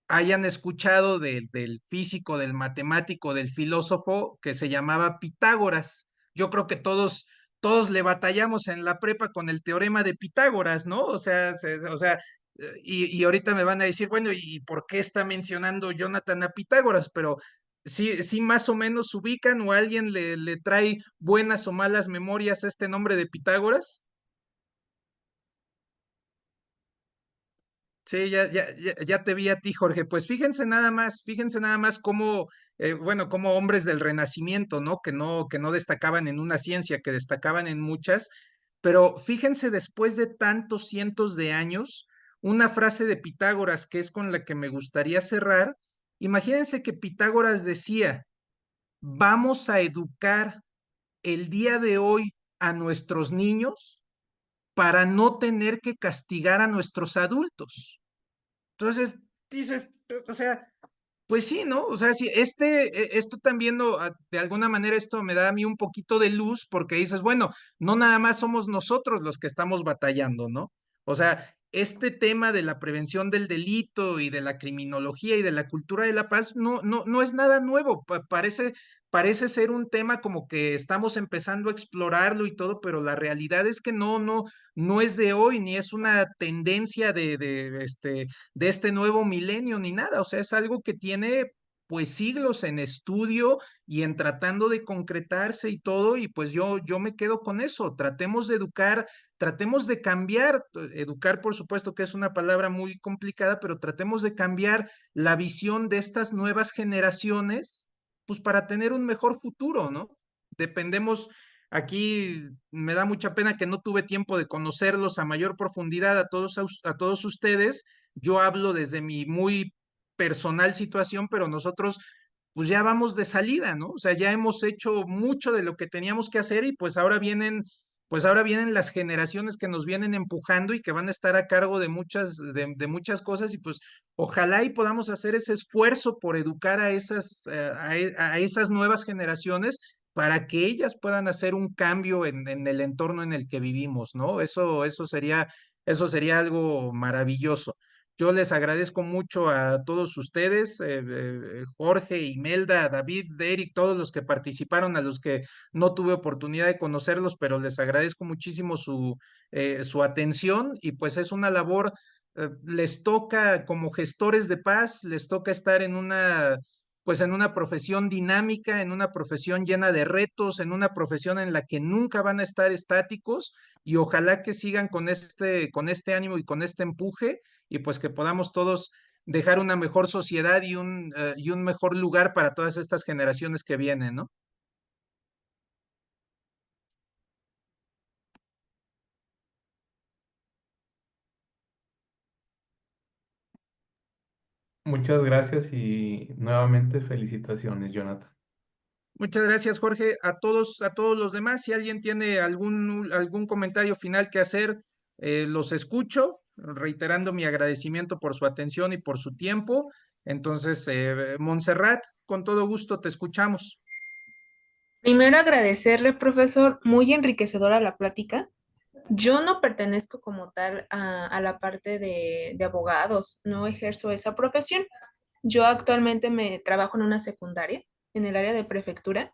hayan escuchado del físico, del matemático, del filósofo que se llamaba Pitágoras. Yo creo que todos le batallamos en la prepa con el teorema de Pitágoras, ¿no? O sea, y ahorita me van a decir, bueno, ¿y por qué está mencionando Jonathan a Pitágoras? Pero sí más o menos ubican o alguien le trae buenas o malas memorias a este nombre de Pitágoras. Sí, ya te vi a ti, Jorge. Pues fíjense nada más cómo, bueno, como hombres del Renacimiento, ¿no? Que no destacaban en una ciencia, que destacaban en muchas, pero fíjense después de tantos cientos de años, una frase de Pitágoras que es con la que me gustaría cerrar. Imagínense que Pitágoras decía, vamos a educar el día de hoy a nuestros niños para no tener que castigar a nuestros adultos. Entonces, dices, o sea, pues sí, ¿no? O sea, sí, esto también, de alguna manera, esto me da a mí un poquito de luz porque dices, bueno, no nada más somos nosotros los que estamos batallando, ¿no? O sea, este tema de la prevención del delito y de la criminología y de la cultura de la paz no es nada nuevo. parece ser un tema como que estamos empezando a explorarlo y todo, pero la realidad es que no es de hoy, ni es una tendencia de este nuevo milenio, ni nada. O sea, es algo que tiene pues siglos en estudio y en tratando de concretarse y todo, y pues yo me quedo con eso. Tratemos de educar, tratemos de cambiar, educar por supuesto que es una palabra muy complicada, pero tratemos de cambiar la visión de estas nuevas generaciones pues para tener un mejor futuro, ¿no? Dependemos, aquí me da mucha pena que no tuve tiempo de conocerlos a mayor profundidad a todos ustedes. Yo hablo desde mi muy personal situación, pero nosotros pues ya vamos de salida, ¿no? O sea, ya hemos hecho mucho de lo que teníamos que hacer y pues ahora vienen las generaciones que nos vienen empujando y que van a estar a cargo de muchas cosas y pues ojalá y podamos hacer ese esfuerzo por educar a a esas nuevas generaciones para que ellas puedan hacer un cambio en el entorno en el que vivimos, ¿no? Eso sería algo maravilloso. Yo les agradezco mucho a todos ustedes, Jorge, Imelda, David, Eric, todos los que participaron, a los que no tuve oportunidad de conocerlos, pero les agradezco muchísimo su atención y pues es una labor, les toca como gestores de paz, les toca estar pues en una profesión dinámica, en una profesión llena de retos, en una profesión en la que nunca van a estar estáticos y ojalá que sigan con este ánimo y con este empuje y pues que podamos todos dejar una mejor sociedad y un mejor lugar para todas estas generaciones que vienen, ¿no? Muchas gracias y nuevamente felicitaciones, Jonathan. Muchas gracias, Jorge. A todos los demás, si alguien tiene algún comentario final que hacer, los escucho, reiterando mi agradecimiento por su atención y por su tiempo. Entonces, Montserrat, con todo gusto te escuchamos. Primero agradecerle, profesor, muy enriquecedora la plática. Yo no pertenezco como tal a la parte de abogados, no ejerzo esa profesión. Yo actualmente me trabajo en una secundaria, en el área de prefectura,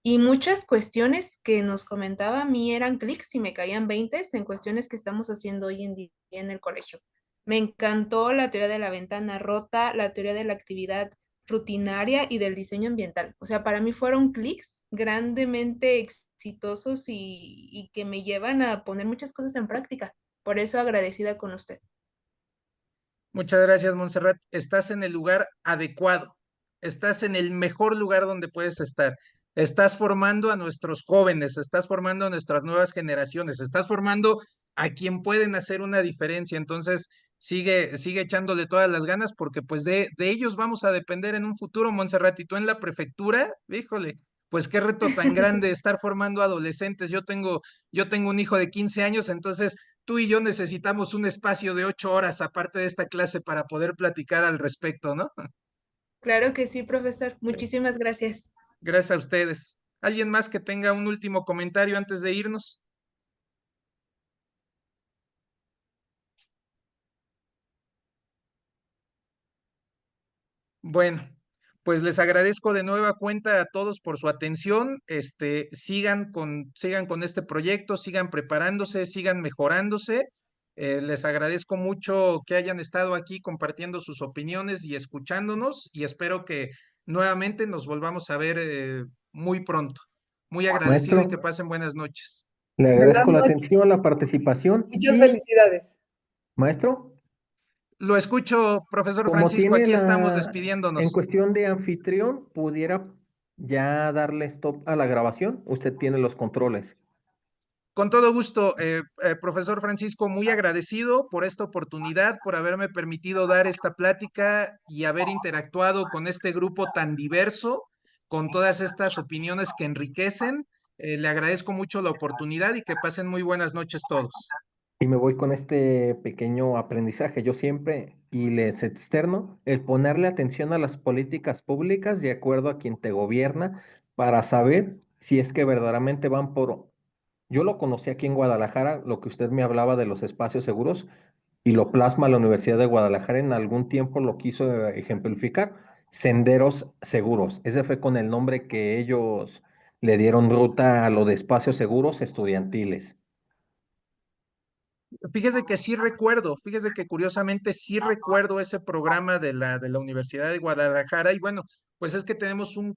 y muchas cuestiones que nos comentaba a mí eran clics y me caían 20 en cuestiones que estamos haciendo hoy en día en el colegio. Me encantó la teoría de la ventana rota, la teoría de la actividad rutinaria y del diseño ambiental. O sea, para mí fueron clics grandemente exitosos y que me llevan a poner muchas cosas en práctica. Por eso agradecida con usted. Muchas gracias, Montserrat. Estás en el lugar adecuado. Estás en el mejor lugar donde puedes estar. Estás formando a nuestros jóvenes, estás formando a nuestras nuevas generaciones, estás formando a quien pueden hacer una diferencia. Entonces, sigue echándole todas las ganas porque pues de ellos vamos a depender en un futuro, Montserrat. Y tú en la prefectura, híjole, pues qué reto tan grande estar formando adolescentes. Yo tengo un hijo de 15 años, entonces tú y yo necesitamos un espacio de 8 horas aparte de esta clase para poder platicar al respecto, ¿no? Claro que sí, profesor. Muchísimas gracias. Gracias a ustedes. ¿Alguien más que tenga un último comentario antes de irnos? Bueno, pues les agradezco de nueva cuenta a todos por su atención. Sigan con este proyecto, sigan preparándose, sigan mejorándose. Les agradezco mucho que hayan estado aquí compartiendo sus opiniones y escuchándonos y espero que nuevamente nos volvamos a ver muy pronto. Muy agradecido y que Maestro, pasen buenas noches. le Buenas agradezco la noches. atención, la participación Muchas y, felicidades. maestro, Lo escucho, profesor como Francisco, tiene aquí estamos en despidiéndonos. cuestión de anfitrión, pudiera ya darle stop a la grabación. Usted tiene los controles. Con todo gusto, profesor Francisco, muy agradecido por esta oportunidad, por haberme permitido dar esta plática y haber interactuado con este grupo tan diverso, con todas estas opiniones que enriquecen. Le agradezco mucho la oportunidad y que pasen muy buenas noches todos. Y me voy con este pequeño aprendizaje. Yo siempre, y les externo, el ponerle atención a las políticas públicas de acuerdo a quien te gobierna para saber si es que verdaderamente van por... Yo lo conocí aquí en Guadalajara, lo que usted me hablaba de los espacios seguros, y lo plasma la Universidad de Guadalajara, en algún tiempo lo quiso ejemplificar. senderos seguros. Ese fue con el nombre que ellos le dieron ruta a lo de espacios seguros estudiantiles. Fíjese que curiosamente sí recuerdo ese programa de la Universidad de Guadalajara y bueno, pues es que tenemos un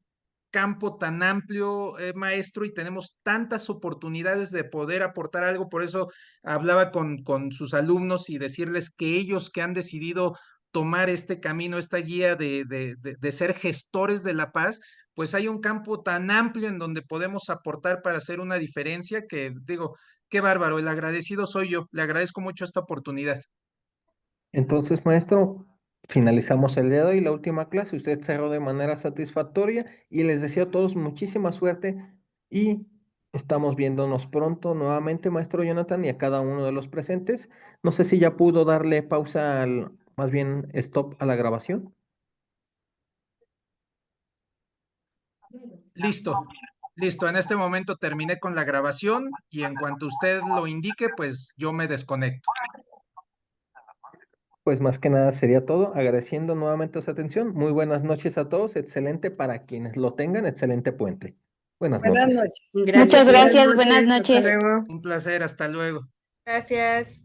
campo tan amplio, maestro, y tenemos tantas oportunidades de poder aportar algo, por eso hablaba con sus alumnos y decirles que ellos que han decidido tomar este camino, esta guía de ser gestores de la paz, pues hay un campo tan amplio en donde podemos aportar para hacer una diferencia que digo, qué bárbaro, el agradecido soy yo, le agradezco mucho esta oportunidad. Entonces, maestro, finalizamos el día de hoy, la última clase. Usted cerró de manera satisfactoria y les deseo a todos muchísima suerte y estamos viéndonos pronto nuevamente, maestro Jonathan, y a cada uno de los presentes. No sé si ya pudo darle pausa más bien stop a la grabación. Listo, en este momento terminé con la grabación y en cuanto usted lo indique, pues yo me desconecto. Pues más que nada sería todo, agradeciendo nuevamente su atención. Muy buenas noches a todos, excelente para quienes lo tengan, excelente puente. Buenas Buenas noches. noches. Muchas gracias, buenas Hasta noches. luego. Un placer, hasta luego. Gracias.